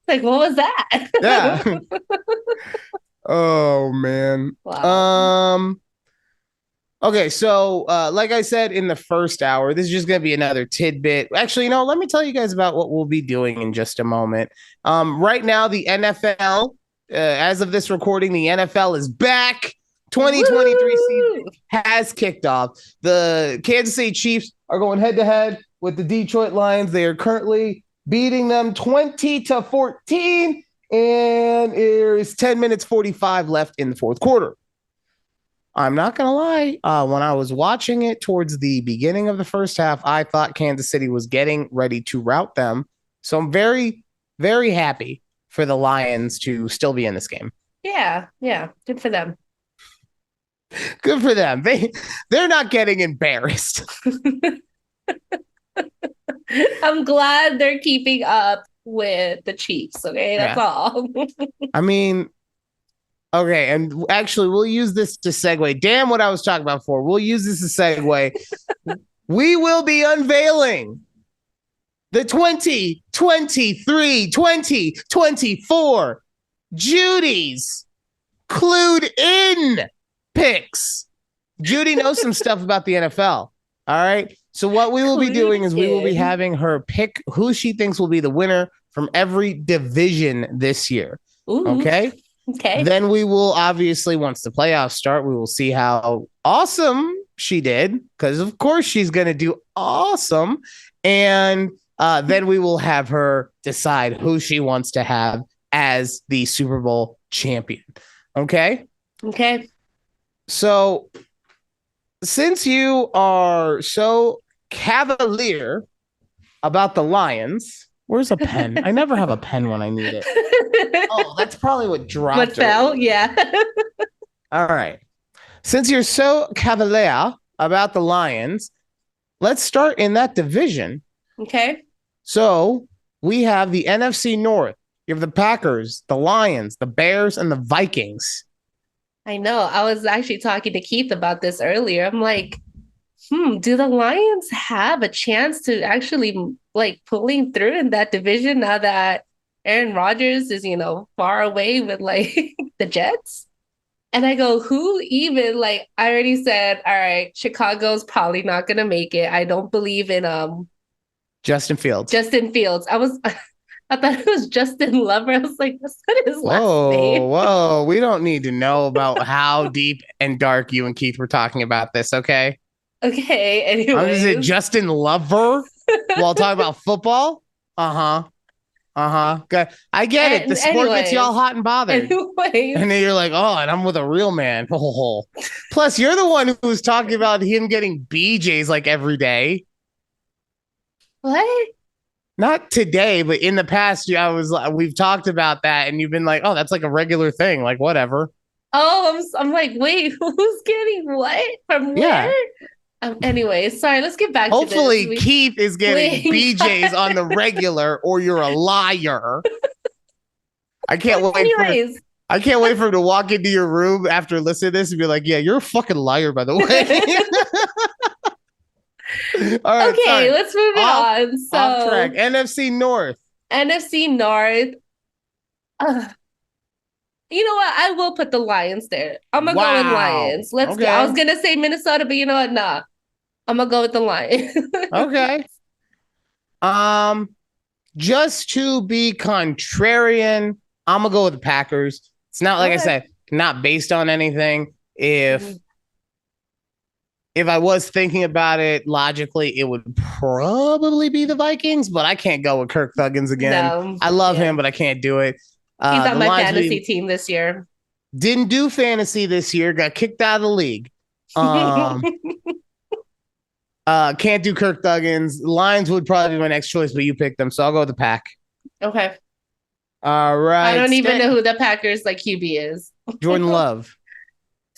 Like, what was that? Yeah. Oh man. Wow. Okay, so like I said in the first hour, this is just going to be another tidbit. Actually, let me tell you guys about what we'll be doing in just a moment. Right now, the NFL, as of this recording, the NFL is back. 2023 season Woo! has kicked off. The Kansas City Chiefs are going head to head with the Detroit Lions. They are currently beating them 20-14, and there is 10 minutes 45 left in the fourth quarter. I'm not going to lie. When I was watching it towards the beginning of the first half, I thought Kansas City was getting ready to rout them. So I'm very, very happy for the Lions to still be in this game. Yeah, yeah. Good for them. Good for them. They're not getting embarrassed. I'm glad they're keeping up with the Chiefs. Okay, that's Yeah. all. I mean, okay, and actually, we'll use this to segue. Damn what I was talking about before. We'll use this to segue. We will be unveiling the 2023-2024 Judy's Clued In picks. Judy knows some stuff about the NFL. All right. So what we will be doing is we will be having her pick who she thinks will be the winner from every division this year. Ooh. Okay. Okay. Then we will obviously, once the playoffs start, we will see how awesome she did, because of course she's going to do awesome. And then we will have her decide who she wants to have as the Super Bowl champion. Okay. Okay. So since you are so cavalier about the Lions, Where's a pen? I never have a pen when I need it. Oh, that's probably what What dropped fell? earlier. Yeah. All right. Since you're so cavalier about the Lions, let's start in that division. Okay. So we have the NFC North. You have the Packers, the Lions, the Bears, and the Vikings. I know. I was actually talking to Keith about this earlier. I'm like, do the Lions have a chance to actually like pulling through in that division now that Aaron Rodgers is, far away with like the Jets? And I go, who even like I already said, all right, Chicago's probably not gonna make it. I don't believe in Justin Fields. Justin Fields. I thought it was Justin Lover. I was like, that's not his last name. Whoa. We don't need to know about how deep and dark you and Keith were talking about this, okay? Okay, I'm just saying anyways. Justin Lover while talking about football. Uh-huh. Okay. I get it. The sport gets y'all hot and bothered. Anyways. And then you're like, oh, and I'm with a real man. Plus, you're the one who was talking about him getting BJs like every day. What? Not today, but in the past, we've talked about that, and you've been like, oh, that's like a regular thing, like whatever. Oh, I'm like, wait, who's getting what from where? Yeah. Anyway, sorry, let's get back Hopefully, to this. Keith is getting BJs on the regular, or you're a liar. I can't wait for him to walk into your room after listening to this and be like, yeah, you're a fucking liar, by the way. All right, okay, let's move on. So, off track. NFC North. NFC North. You know what? I will put the Lions there. I'm gonna go with Lions. Let's go. I was gonna say Minnesota, but you know what? Nah. I'm gonna go with the Lions. Okay. Just to be contrarian, I'm gonna go with the Packers. It's not like I said, not based on anything. If I was thinking about it logically, it would probably be the Vikings, but I can't go with Kirk Thuggins again. No, I love him, but I can't do it. He's on my fantasy team this year. Didn't do fantasy this year. Got kicked out of the league. Can't do Kirk Thuggins. Lions would probably be my next choice, but you picked them, so I'll go with the Pack. Okay. All right. I don't even know who the Packers QB is. Jordan Love.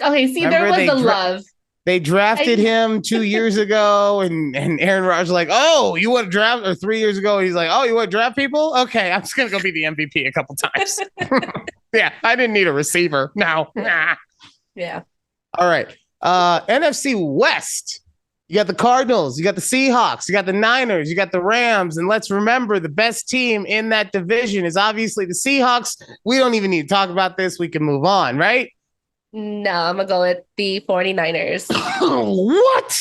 Okay, see, remember there was the love. They drafted him 2 years ago, and Aaron Rodgers was like, oh, you want to draft? Or 3 years ago, he's like, oh, you want to draft people? Okay, I'm just going to go be the MVP a couple times. Yeah, I didn't need a receiver. No. Yeah. All right. NFC West. You got the Cardinals. You got the Seahawks. You got the Niners. You got the Rams. And let's remember, the best team in that division is obviously the Seahawks. We don't even need to talk about this. We can move on, right? No, I'm going to go with the 49ers. What?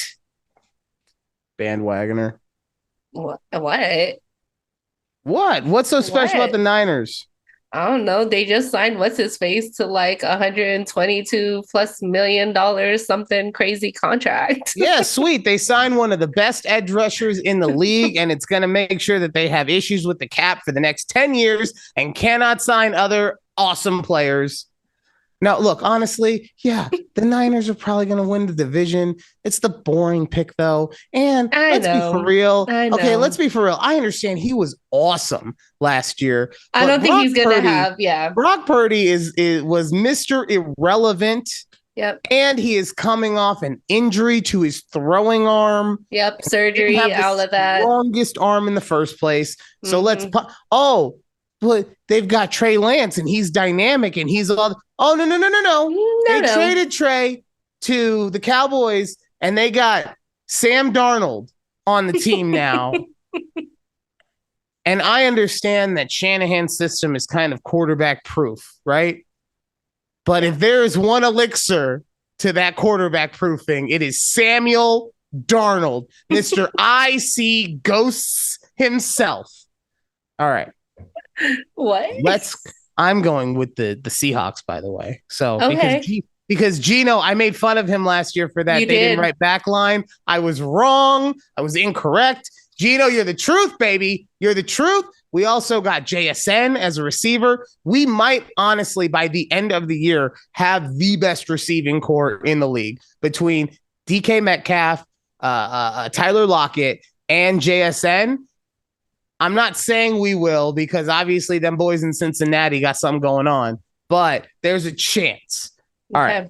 Bandwagoner. What? What? What's so special about the Niners? I don't know. They just signed what's his face to like $122+ million, something crazy contract. Yeah, sweet. They signed one of the best edge rushers in the league, and it's going to make sure that they have issues with the cap for the next 10 years and cannot sign other awesome players. Now, look, honestly, yeah, the Niners are probably going to win the division. It's the boring pick, though. And let's be for real. Okay, let's be for real. I understand he was awesome last year. I don't think he's going to have, Brock Purdy was Mr. Irrelevant. Yep. And he is coming off an injury to his throwing arm. Yep, surgery, all of that. Longest arm in the first place. So but they've got Trey Lance, and he's dynamic, and he's all. Oh, no. They traded Trey to the Cowboys, and they got Sam Darnold on the team now. And I understand that Shanahan's system is kind of quarterback proof, right? But if there is one elixir to that quarterback proofing, it is Samuel Darnold, Mr. I see ghosts himself. All right. What? I'm going with the Seahawks, by the way. So because Gino, I made fun of him last year for that. They didn't write back line. I was wrong. I was incorrect. Gino, you're the truth, baby. You're the truth. We also got JSN as a receiver. We might honestly, by the end of the year, have the best receiving core in the league between DK Metcalf, Tyler Lockett, and JSN. I'm not saying we will because obviously them boys in Cincinnati got something going on, but there's a chance. All right.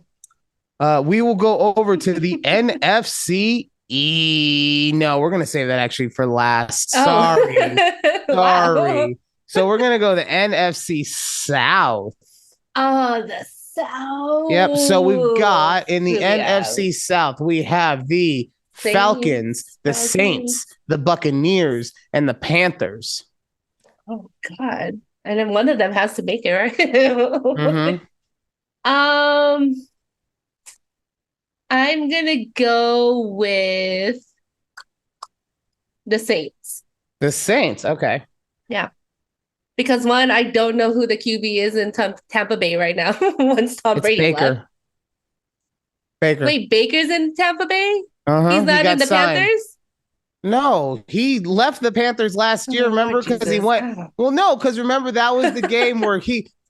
We will go over to the NFC No, we're going to save that actually for last. Sorry. Wow. So we're going to go the NFC South. Oh, the South. Yep. So we've got in the Who we NFC South, we have the Falcons, the Saints, the Buccaneers, and the Panthers. Oh God. And then one of them has to make it, right? I'm gonna go with the Saints. The Saints, okay. Yeah. Because one, I don't know who the QB is in Tampa Bay right now. Once Tom Brady Baker. left. Baker. Wait, Baker's in Tampa Bay? Uh-huh. He's not in the Panthers? No, he left the Panthers last year, remember? Because he went. Well, no, because remember, that was the game where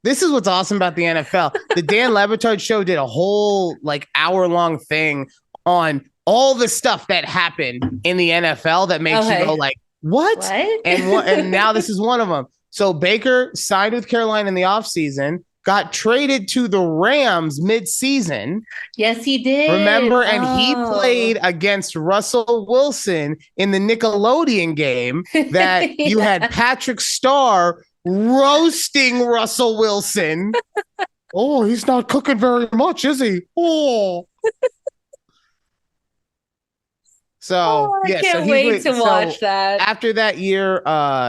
this is what's awesome about the NFL. The Dan Le Batard show did a whole like hour-long thing on all the stuff that happened in the NFL that makes you go like, what? And now this is one of them. So Baker signed with Carolina in the offseason, got traded to the Rams mid-season. Yes, he did. Remember? And he played against Russell Wilson in the Nickelodeon game that you had Patrick Starr roasting Russell Wilson. Oh, he's not cooking very much, is he? Oh. So I can't wait to watch that. After that year,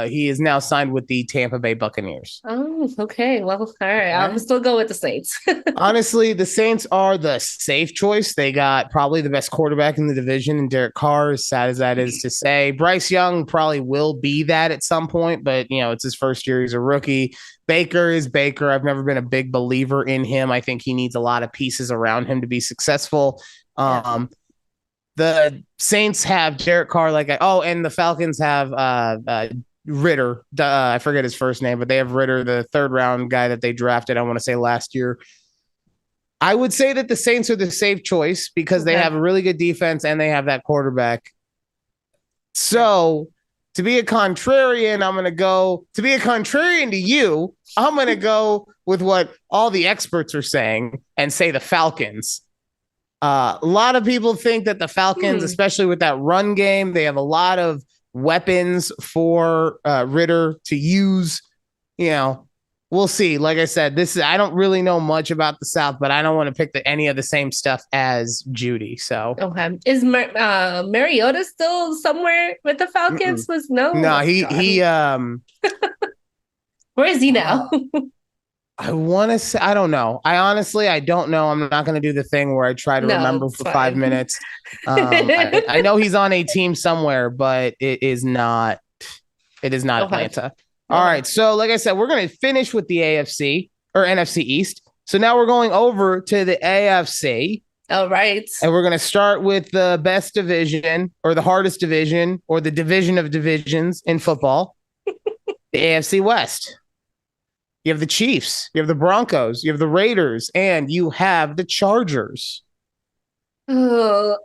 he is now signed with the Tampa Bay Buccaneers. Oh, okay. Well, all right. I'll still go with the Saints. Honestly, the Saints are the safe choice. They got probably the best quarterback in the division, and Derek Carr, as sad as that is to say. Bryce Young probably will be that at some point, but it's his first year. He's a rookie. Baker is Baker. I've never been a big believer in him. I think he needs a lot of pieces around him to be successful. The Saints have Derek Carr, and the Falcons have Ritter. I forget his first name, but they have Ritter, the third round guy that they drafted, I want to say last year. I would say that the Saints are the safe choice because they have a really good defense and they have that quarterback. So to be a contrarian, to be a contrarian to you, I'm going to go with what all the experts are saying and say the Falcons. A lot of people think that the Falcons, especially with that run game, they have a lot of weapons for Ritter to use. We'll see. Like I said, I don't really know much about the South, but I don't want to pick any of the same stuff as Judy. So, is Mariota still somewhere with the Falcons? No, he where is he now? I want to say, I don't know. I don't know. I'm not going to do the thing where I try to remember for 5 minutes. I know he's on a team somewhere, but it is not Atlanta. All right. So like I said, we're going to finish with the AFC or NFC East. So now we're going over to the AFC. All right. And we're going to start with the best division or the hardest division or the division of divisions in football, the AFC West. You have the Chiefs, you have the Broncos, you have the Raiders, and you have the Chargers. Oh,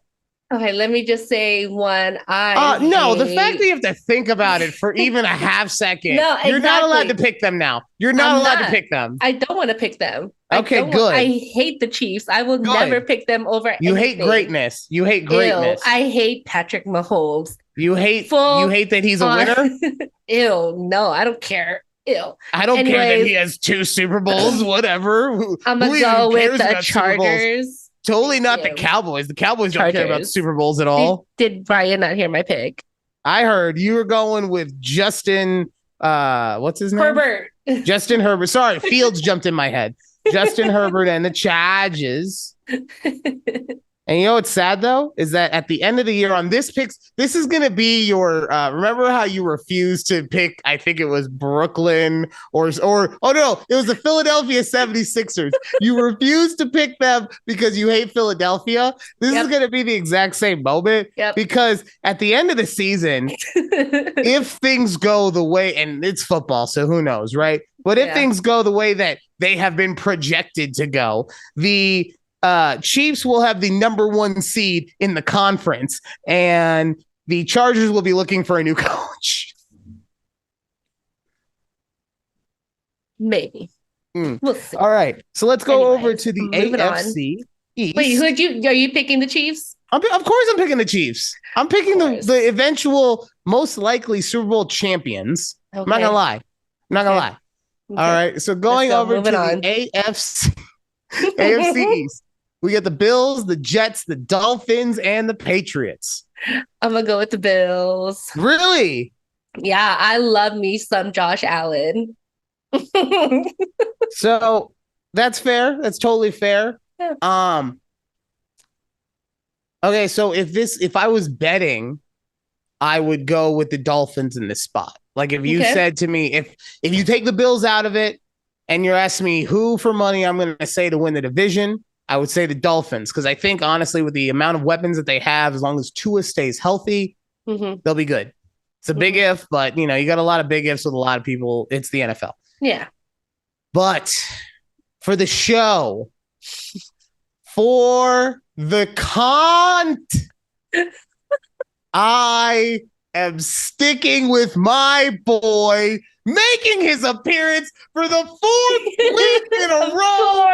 okay. Let me just say one. No, the fact that you have to think about it for even a half second. No, exactly. You're not allowed to pick them now. You're not allowed to pick them. I don't want to pick them. Okay, good. I hate the Chiefs. I will never pick them over anything. You hate greatness. You hate greatness. Ew, I hate Patrick Mahomes. You hate that he's a winner? Ew, no, I don't care. Ew. I don't care that he has 2 Super Bowls, whatever. I'm going to go with the Chargers. Totally not the Cowboys. The Cowboys don't care about Super Bowls at all. Did Brian not hear my pick? I heard you were going with Justin, what's his name? Herbert. Justin Herbert. Sorry, Fields jumped in my head. Justin Herbert and the Chargers. And you know what's sad, though, is that at the end of the year on this picks, this is going to be your, remember how you refused to pick, I think it was Brooklyn or oh no, it was the Philadelphia 76ers. You refused to pick them because you hate Philadelphia. This is going to be the exact same moment because at the end of the season, if things go the way, and it's football, so who knows, right? But if things go the way that they have been projected to go, the Chiefs will have the number 1 seed in the conference, and the Chargers will be looking for a new coach. Maybe. Mm. We'll see. All right. So let's go over to the moving on. AFC East. Wait, are you picking the Chiefs? Of course I'm picking the Chiefs. I'm picking the eventual most likely Super Bowl champions. Okay. I'm not gonna lie. Okay. All right. So going over to the AFC East, we get the Bills, the Jets, the Dolphins, and the Patriots. I'm gonna go with the Bills. Really? Yeah, I love me some Josh Allen. So that's fair. That's totally fair. Yeah. Okay, so if I was betting, I would go with the Dolphins in this spot. Like if you said to me, if you take the Bills out of it and you're asking me who for money I'm going to say to win the division, I would say the Dolphins, because I think honestly with the amount of weapons that they have, as long as Tua stays healthy, they'll be good. It's a big if, but you got a lot of big ifs with a lot of people. It's the NFL. Yeah. But for the show, for the I am sticking with my boy, making his appearance for the 4th week in a row.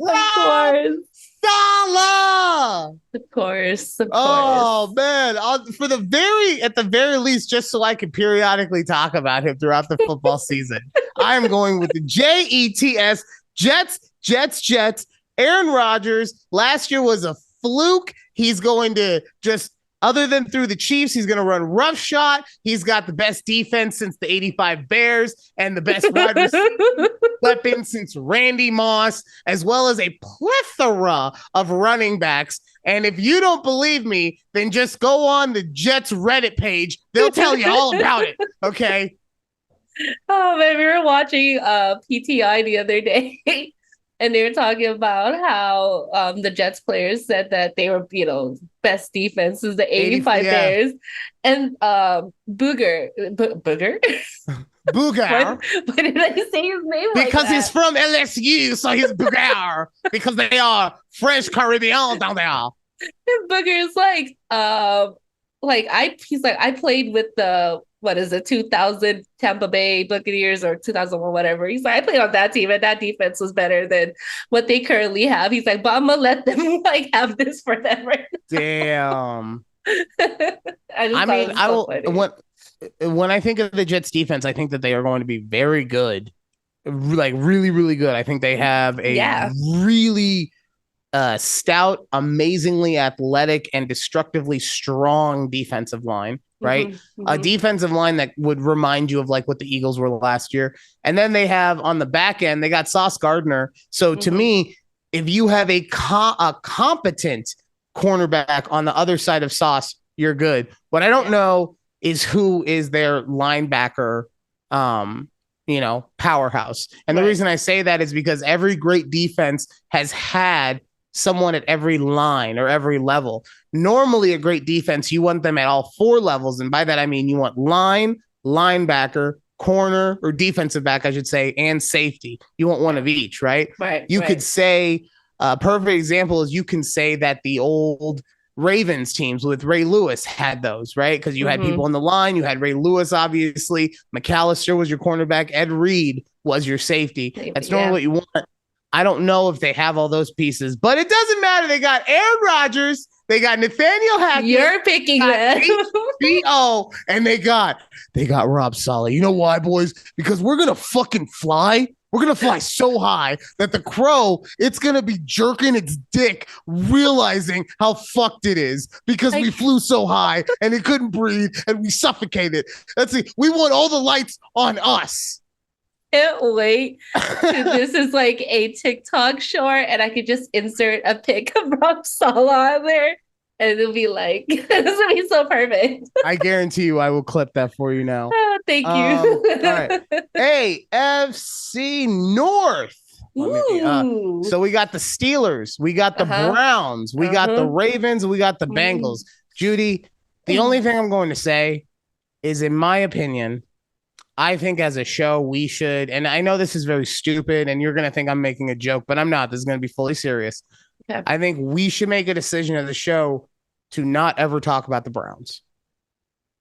Of course. Salah. Of course. Oh man! At the very least, just so I can periodically talk about him throughout the football season, I am going with the Jets. Jets. Aaron Rodgers last year was a fluke. He's going to just, other than through the Chiefs, he's going to run roughshod. He's got the best defense since the 85 Bears and the best wide receiver weapon since Randy Moss, as well as a plethora of running backs. And if you don't believe me, then just go on the Jets Reddit page. They'll tell you all about it. Okay. Oh man, we were watching PTI the other day. And they were talking about how the Jets players said that they were, best defense is the 85 Bears. And Booger. Booger. Why did I say his name because he's from LSU, so he's Booger. Because they are French Caribbean down there. And Booger's he's like, I played with the 2000 Tampa Bay Buccaneers or 2001, whatever. He's like, I played on that team and that defense was better than what they currently have. He's like, but I'm gonna let them have this for them right now. Damn. I will. When I think of the Jets defense, I think that they are going to be very good, like really, really good. I think they have a really stout, amazingly athletic, and destructively strong defensive line. Right? A defensive line that would remind you of like what the Eagles were last year. And then they have on the back end, they got Sauce Gardner. So to me, if you have a competent cornerback on the other side of Sauce, you're good. What I don't know is who is their linebacker, powerhouse. And the reason I say that is because every great defense has had someone at every line or every level. Normally, a great defense, you want them at all 4 levels. And by that, I mean you want line, linebacker, corner, or defensive back, I should say, and safety. You want one of each, right? You could say, a perfect example is you can say that the old Ravens teams with Ray Lewis had those, right? Because you had people on the line. You had Ray Lewis, obviously. McAllister was your cornerback. Ed Reed was your safety. That's normally what you want. I don't know if they have all those pieces, but it doesn't matter. They got Aaron Rodgers. They got Nathaniel Hackett. You're picking them. HBO, and they got Rob Saleh. You know why, boys? Because we're going to fucking fly. We're going to fly so high that the crow, it's going to be jerking its dick, realizing how fucked it is because we flew so high and it couldn't breathe and we suffocated. Let's see. We want all the lights on us. Can't wait. This is like a TikTok short, and I could just insert a pic of Rob Saleh on there, and it'll be like, this will be so perfect. I guarantee you, I will clip that for you now. Oh, thank you. All right. AFC North. So we got the Steelers, we got the Browns, we got the Ravens, we got the Bengals. Judy, the only thing I'm going to say is, in my opinion, I think as a show, we should, and I know this is very stupid and you're going to think I'm making a joke, but I'm not. This is going to be fully serious. Okay. I think we should make a decision as a show to not ever talk about the Browns.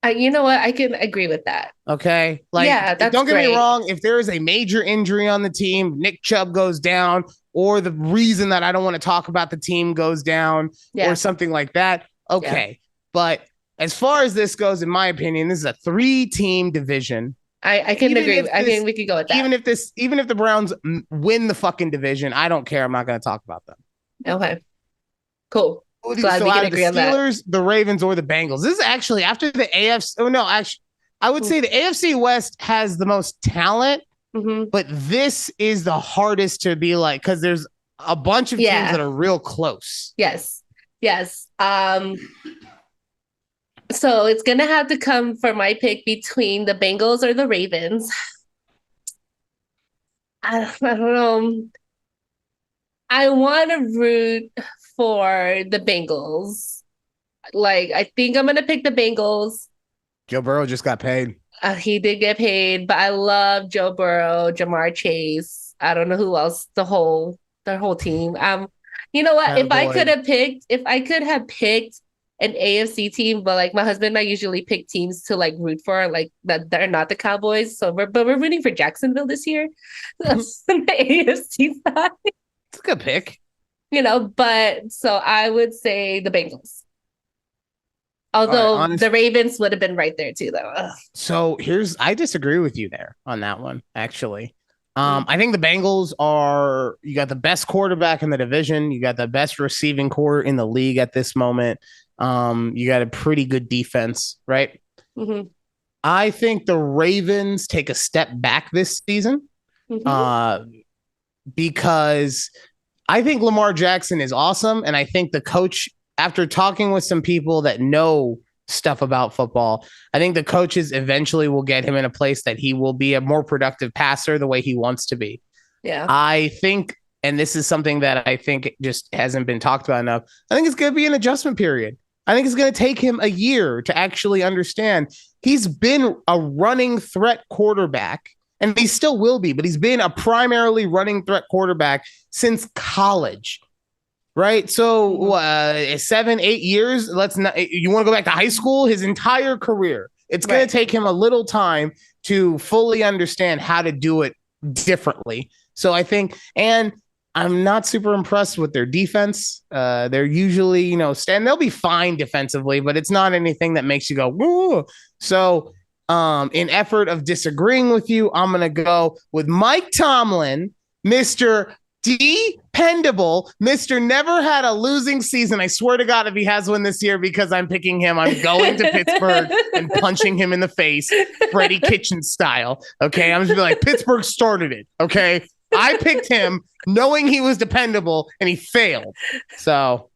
You know what? I can agree with that. Okay. Like, Yeah, that's don't get me great. wrong. If there is a major injury on the team, Nick Chubb goes down, or the reason that I don't want to talk about the team goes down, or Yeah, something like that, yeah. okay. But as far as this goes, in my opinion, this is a 3-team division. I can Even agree. if I this, think we could go with that. even if the Browns win the fucking division, I don't care. I'm not going to talk about them. Okay, cool. Glad So we can out of the agree on that. Steelers, the Ravens, or the Bengals, this is actually after the AFC. Oh no, actually, I would say the AFC West has the most talent, Mm-hmm. but this is the hardest to be like because there's a bunch of teams Yeah. that are real close. Yes. Yes. So it's gonna have to come for my pick between the Bengals or the Ravens. I don't know. I want to root for the Bengals. Like, I think I'm gonna pick the Bengals. Joe Burrow just got paid. He did get paid, but I love Joe Burrow, Jamar Chase. I don't know who else. Their whole team. You know what? Boyd. If I could have picked an AFC team, but like my husband and I usually pick teams to like root for, like that they're not the Cowboys. We're rooting for Jacksonville this year. That's the AFC side, It's a good pick. But so I would say the Bengals. All right, Although honest. the Ravens would have been right there too, though. Ugh. So I disagree with you there on that one, actually. Mm. I think the Bengals you got the best quarterback in the division. You got the best receiving core in the league at this moment. You got a pretty good defense, right? Mm-hmm. I think the Ravens take a step back this season Mm-hmm. uh, because I think Lamar Jackson is awesome. And I think the coach, after talking with some people that know stuff about football, I think the coaches eventually will get him in a place that he will be a more productive passer the way he wants to be. Yeah. I think, and this is something that I think just hasn't been talked about enough, I think it's going to be an adjustment period. I think it's going to take him a year to actually understand. He's been a running threat quarterback, and he still will be, but he's been a primarily running threat quarterback since college, right? So 7, 8 years. Let's not. You want to go back to high school? His entire career. It's going to take him a little time to fully understand how to do it differently. So I think, and I'm not super impressed with their defense. They're usually, they'll be fine defensively, but it's not anything that makes you go, woo. So, in effort of disagreeing with you, I'm going to go with Mike Tomlin, Mr. Dependable, Mr. Never had a losing season. I swear to God, if he has one this year, because I'm picking him, I'm going to Pittsburgh and punching him in the face, Freddie Kitchen style. Okay. I'm just be like, Pittsburgh started it. Okay. I picked him knowing he was dependable and he failed. So,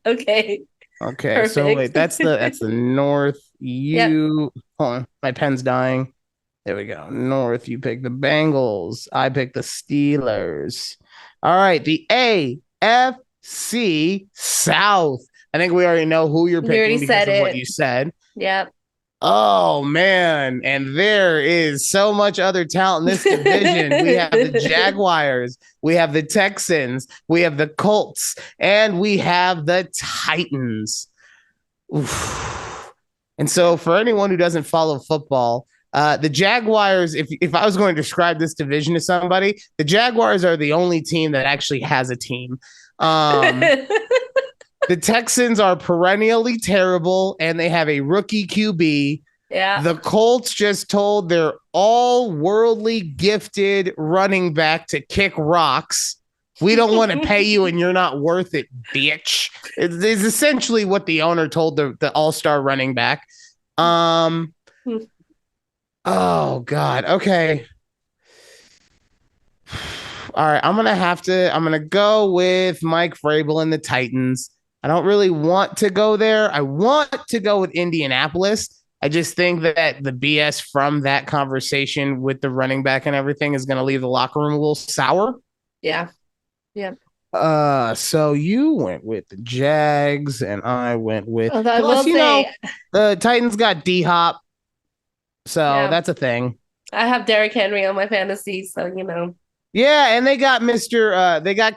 Okay. Perfect. So wait, that's the North. Hold on. My pen's dying. There we go. North, you pick the Bengals. I pick the Steelers. All right, the AFC South. I think we already know who you're picking because of what you said. Yep. Oh, man. And there is so much other talent in this division. We have the Jaguars. We have the Texans. We have the Colts. And we have the Titans. Oof. And so for anyone who doesn't follow football, the Jaguars, if I was going to describe this division to somebody, the Jaguars are the only team that actually has a team. The Texans are perennially terrible, and they have a rookie QB. Yeah. The Colts just told their all worldly gifted running back to kick rocks. We don't want to pay you, and you're not worth it, bitch. It's essentially what the owner told the all-star running back. Oh God. Okay. All right. I'm gonna go with Mike Vrabel and the Titans. I don't really want to go there. I want to go with Indianapolis. I just think that the BS from that conversation with the running back and everything is going to leave the locker room a little sour. Yeah. Yeah. So you went with the Jags and I went with the Titans got D-Hop. So that's a thing. I have Derrick Henry on my fantasy, so Yeah, and they got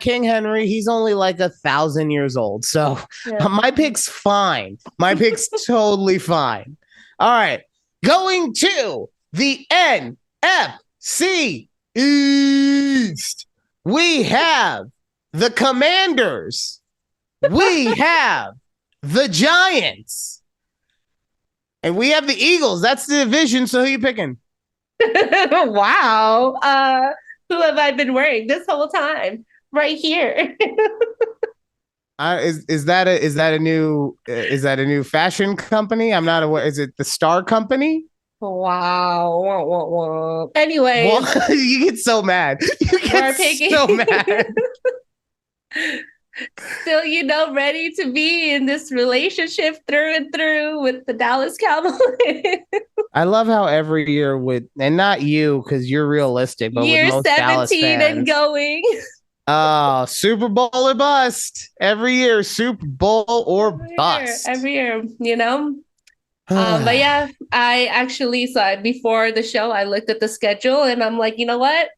King Henry. He's only like 1,000 years old. So my pick's fine. My pick's totally fine. All right. Going to the NFC East. We have the Commanders. We have the Giants. And we have the Eagles. That's the division. So who are you picking? Wow. Who have I been wearing this whole time? Right here. Is that a new fashion company? I'm not aware. Is it the Star Company? Wow. Wah, wah, wah. Anyways, Well, you get so mad. You get so mad. Still, ready to be in this relationship through and through with the Dallas Cowboys. I love how every year and not you because you're realistic, but Year with most 17 Dallas fans, and going. Super Bowl or bust every year. Super Bowl or bust every year. But yeah, I actually saw it before the show. I looked at the schedule and I'm like, you know what?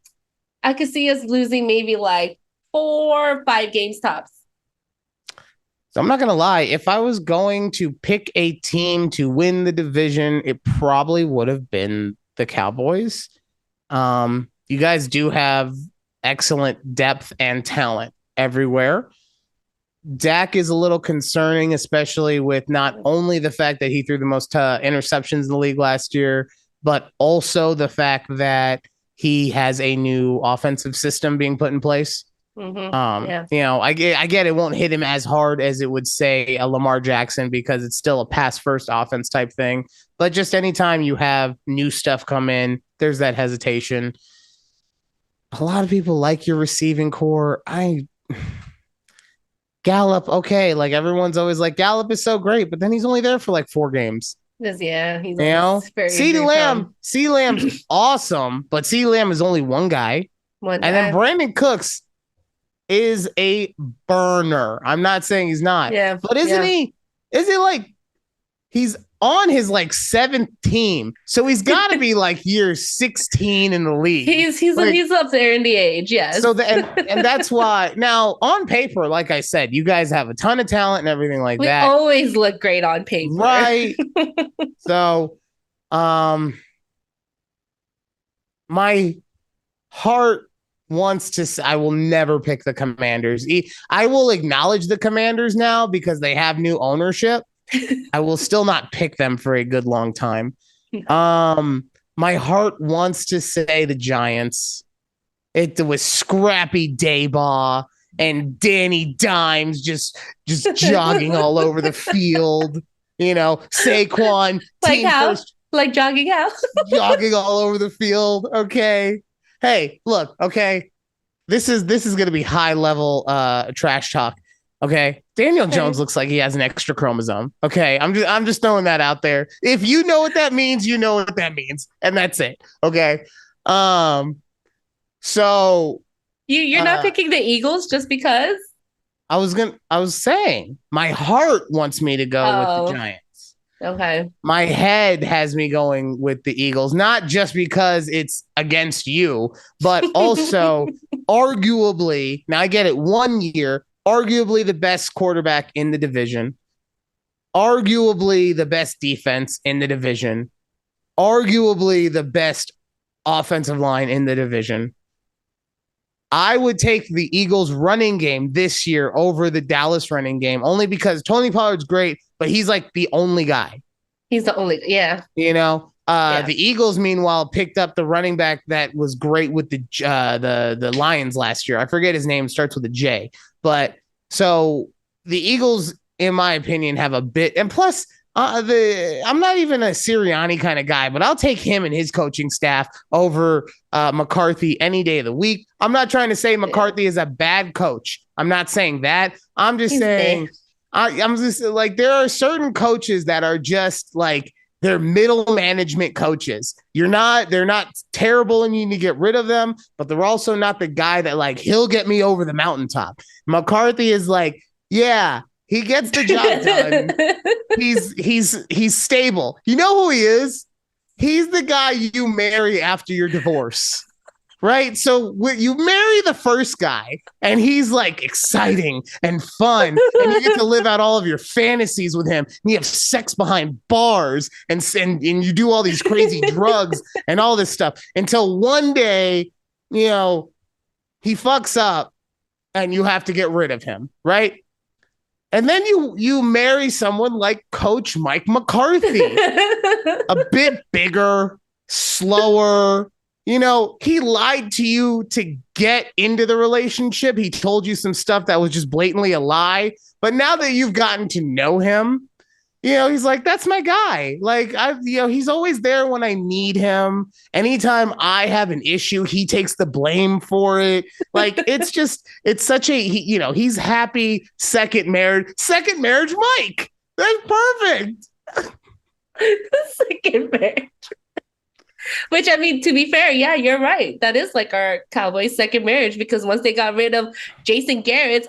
I could see us losing maybe like 4 or 5 games tops. So I'm not going to lie. If I was going to pick a team to win the division, it probably would have been the Cowboys. You guys do have excellent depth and talent everywhere. Dak is a little concerning, especially with not only the fact that he threw the most interceptions in the league last year, but also the fact that he has a new offensive system being put in place. Yeah. I get it won't hit him as hard as it would say a Lamar Jackson because it's still a pass first offense type thing. But just anytime you have new stuff come in, there's that hesitation. A lot of people like your receiving core. Gallup, okay, like everyone's always like Gallup is so great, but then he's only there for like 4 games. Yeah, he's CeeDee Lamb's awesome, but CeeDee Lamb is only one guy. And then Brandon Cooks is a burner. I'm not saying he's not. Yeah. But isn't he? Is it like he's on his like 7th team? So he's got to be like year 16 in the league. He's up there in the age, yes. So and that's why now on paper, like I said, you guys have a ton of talent and everything like that. We always look great on paper, right? So, my heart wants to. I will never pick the Commanders. I will acknowledge the Commanders now because they have new ownership. I will still not pick them for a good long time. My heart wants to say the Giants. It was Scrappy Dayball and Danny Dimes just jogging all over the field. Saquon like jogging out, jogging all over the field. Okay. Hey, look, okay. This is going to be high level trash talk. Okay. Daniel Jones looks like he has an extra chromosome. Okay. I'm just throwing that out there. If you know what that means, you know what that means. And that's it. Okay. So you're not picking the Eagles just because? I was saying my heart wants me to go with the Giants. Okay. My head has me going with the Eagles, not just because it's against you, but also arguably, now I get it, 1 year, arguably the best quarterback in the division, arguably the best defense in the division, arguably the best offensive line in the division. I would take the Eagles running game this year over the Dallas running game only because Tony Pollard's great, but he's like the only guy. He's the only, yeah. The Eagles, meanwhile, picked up the running back that was great with the Lions last year. I forget his name, starts with a J. But so the Eagles, in my opinion, have a bit, and plus I'm not even a Sirianni kind of guy, but I'll take him and his coaching staff over McCarthy any day of the week. I'm not trying to say McCarthy is a bad coach. I'm not saying that. I'm just saying, I'm just like, there are certain coaches that are just like, they're middle management coaches. They're not terrible and you need to get rid of them, but they're also not the guy that like, he'll get me over the mountaintop. McCarthy is like, yeah, he gets the job done. He's stable. You know who he is? He's the guy you marry after your divorce. right? So you marry the first guy, and he's like exciting and fun, and you get to live out all of your fantasies with him. And you have sex behind bars, and you do all these crazy drugs and all this stuff until one day, you know, he fucks up, and you have to get rid of him, right? And then you marry someone like Coach Mike McCarthy, a bit bigger, slower. You know, he lied to you to get into the relationship. He told you some stuff that was just blatantly a lie. But now that you've gotten to know him, you know, he's like, that's my guy. Like, he's always there when I need him. Anytime I have an issue, he takes the blame for it. Like, it's such a, he's happy. Second marriage, Mike. That's perfect. Second marriage. Which, I mean, to be fair, yeah, you're right. That is like our Cowboys' second marriage, because once they got rid of Jason Garrett's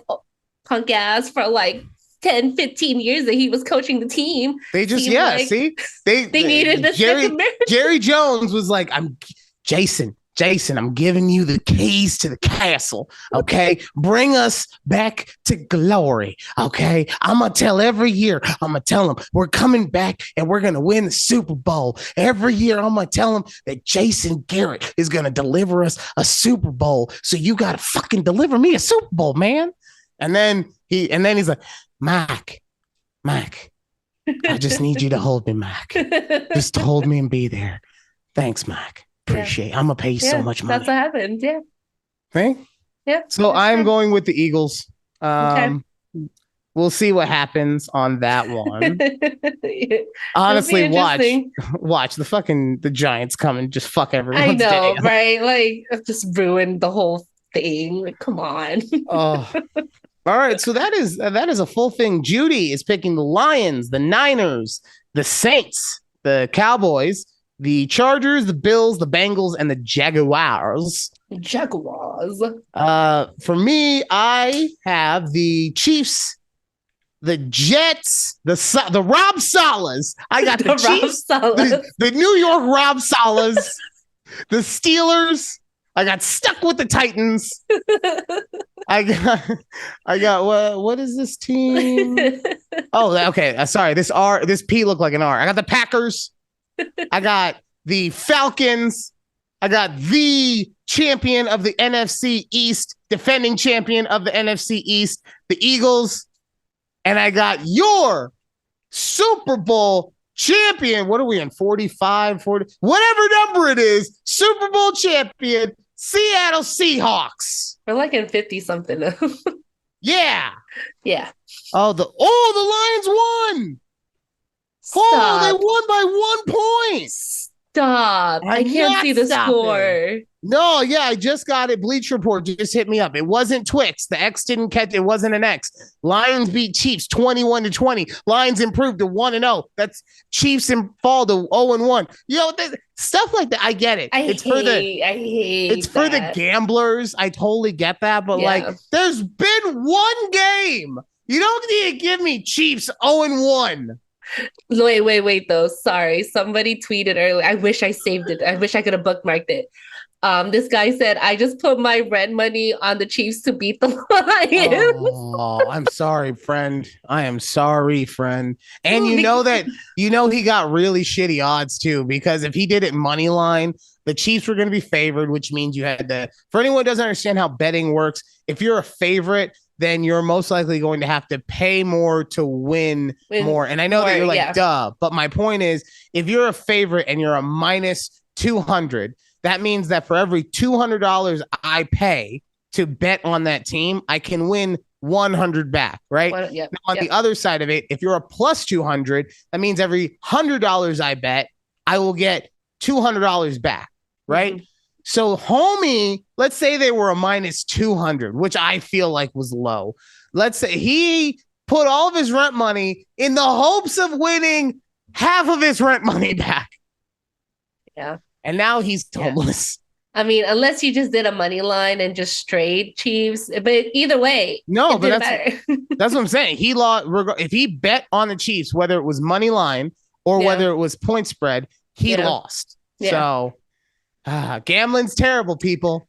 punk ass for like 10, 15 years that he was coaching the team. They just, they needed the second marriage. Jerry Jones was like, Jason, I'm giving you the keys to the castle. Okay. Bring us back to glory. Okay. I'm going to tell every year, I'm going to tell them we're coming back and we're going to win the Super Bowl. Every year, I'm going to tell them that Jason Garrett is going to deliver us a Super Bowl. So you got to fucking deliver me a Super Bowl, man. And then he's like, Mac, I just need you to hold me, Mac. Just hold me and be there. Thanks, Mac. Appreciate it. I'm going to pay you so much money. That's what happened. Yeah. Right? Yeah. So I'm going with the Eagles. Okay. We'll see what happens on that one. Honestly, watch the Giants come and just fuck everyone's day. I know, right? Like, I've just ruined the whole thing. Like, come on. Oh. All right, so that is a full thing. Judy is picking the Lions, the Niners, the Saints, the Cowboys, the Chargers, the Bills, the Bengals, and the Jaguars. For me, I have the Chiefs, the Jets, the Rob Salas. I got the Chiefs, the New York Rob Salas, the Steelers. I got stuck with the Titans. I got what is this team? Oh, okay. Sorry. This P looked like an R. I got the Packers. I got the Falcons. I got the champion of the NFC East, defending champion of the NFC East, the Eagles. And I got your Super Bowl champion. What are we in? 45, 40, whatever number it is. Super Bowl champion, Seattle Seahawks. We're like in 50 something. Yeah. Yeah. Oh, the Lions won. Stop. Oh, they won by 1 point. Stop. I can't see the score. No, yeah, I just got it. Bleach Report just hit me up. It wasn't Twix. The X didn't catch it. Wasn't an X. Lions beat Chiefs 21-20. Lions improved to 1-0. That's Chiefs and fall to 0-1. You know, stuff like that. I get it. It's for the gamblers. I totally get that. But like, there's been one game. You don't need to give me Chiefs 0-1. Wait, though. Sorry. Somebody tweeted earlier. I wish I saved it. I wish I could have bookmarked it. This guy said, I just put my red money on the Chiefs to beat the Lions. Oh, I'm sorry, friend. I am sorry, friend. And he got really shitty odds too, because if he did it money line, the Chiefs were going to be favored, which means you had to, for anyone who doesn't understand how betting works, if you're a favorite, then you're most likely going to have to pay more to win more. And I know that you're like, duh. But my point is, if you're a favorite and you're a minus 200, that means that for every $200 I pay to bet on that team, I can win 100 back, right? Now, on the other side of it, if you're a plus 200, that means every $100 I bet, I will get $200 back, right? Mm-hmm. So homie, let's say they were a minus 200, which I feel like was low. Let's say he put all of his rent money in the hopes of winning half of his rent money back. Yeah. And now he's homeless. I mean, unless you just did a money line and just straight Chiefs, but either way, no, but that's what I'm saying. He lost if he bet on the Chiefs, whether it was money line or whether it was point spread, he lost. Yeah. So Gambling's terrible, people.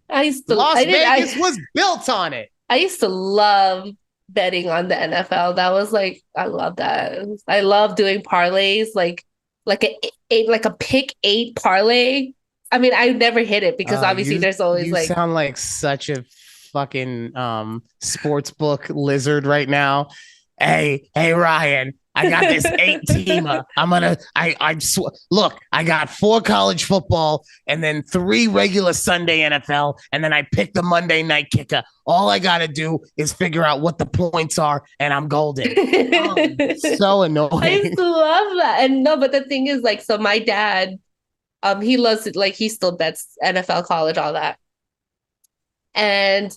I used to Las I did Vegas was built on it. I used to love betting on the NFL. That was like I love that. I love doing parlays like like a pick eight parlay. I mean, I never hit it because obviously You there's always you like sound like such a fucking sports book lizard right now. Hey Ryan, I got this 8 teamer. Look, I got 4 college football and then 3 regular Sunday NFL, and then I picked the Monday night kicker. All I gotta do is figure out what the points are, and I'm golden. Oh, so I used annoying. to love that. And no, but the thing is like so my dad he loves it like he still bets NFL, college, all that. And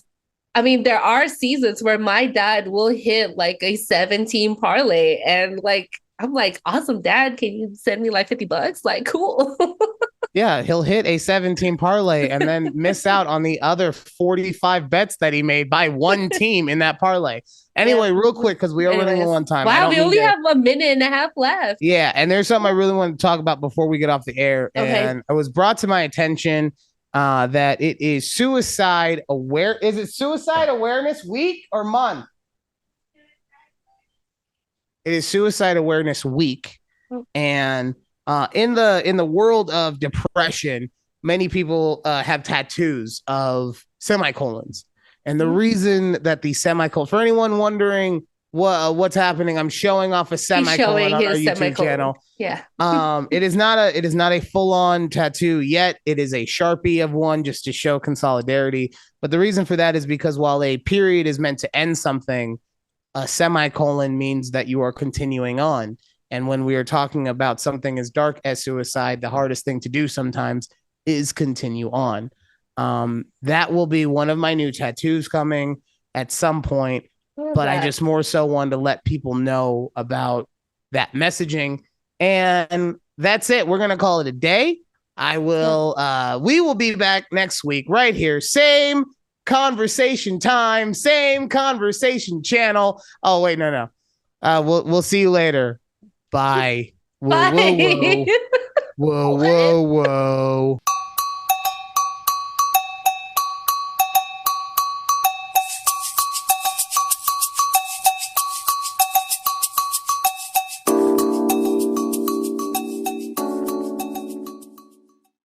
I mean, there are seasons where my dad will hit like a 17 parlay and like I'm like, awesome, dad. Can you send me like $50? Like, cool. Yeah, he'll hit a 17 parlay and then miss out on the other 45 bets that he made by one team in that parlay. Anyway, Yeah. real quick, because we are running low on time. Wow, we only have a minute and a half left. Yeah, and there's something I really want to talk about before we get off the air. Okay. And it was brought to my attention that it is suicide aware. Is it Suicide Awareness Week or month? It is Suicide Awareness Week, and in the world of depression, many people have tattoos of semicolons, and the reason that the semicolon, for anyone wondering what's happening, I'm showing off a semicolon on our YouTube channel. Yeah. It is not a full on tattoo yet. It is a Sharpie of one just to show consolidarity. But the reason for that is because while a period is meant to end something, a semicolon means that you are continuing on. And when we are talking about something as dark as suicide, the hardest thing to do sometimes is continue on. That will be one of my new tattoos coming at some point. But I just more so wanted to let people know about that messaging. And that's it. We're going to call it a day. We will be back next week right here. Same conversation time, same conversation channel. Oh, wait, no. We'll see you later. Bye. Bye. Whoa.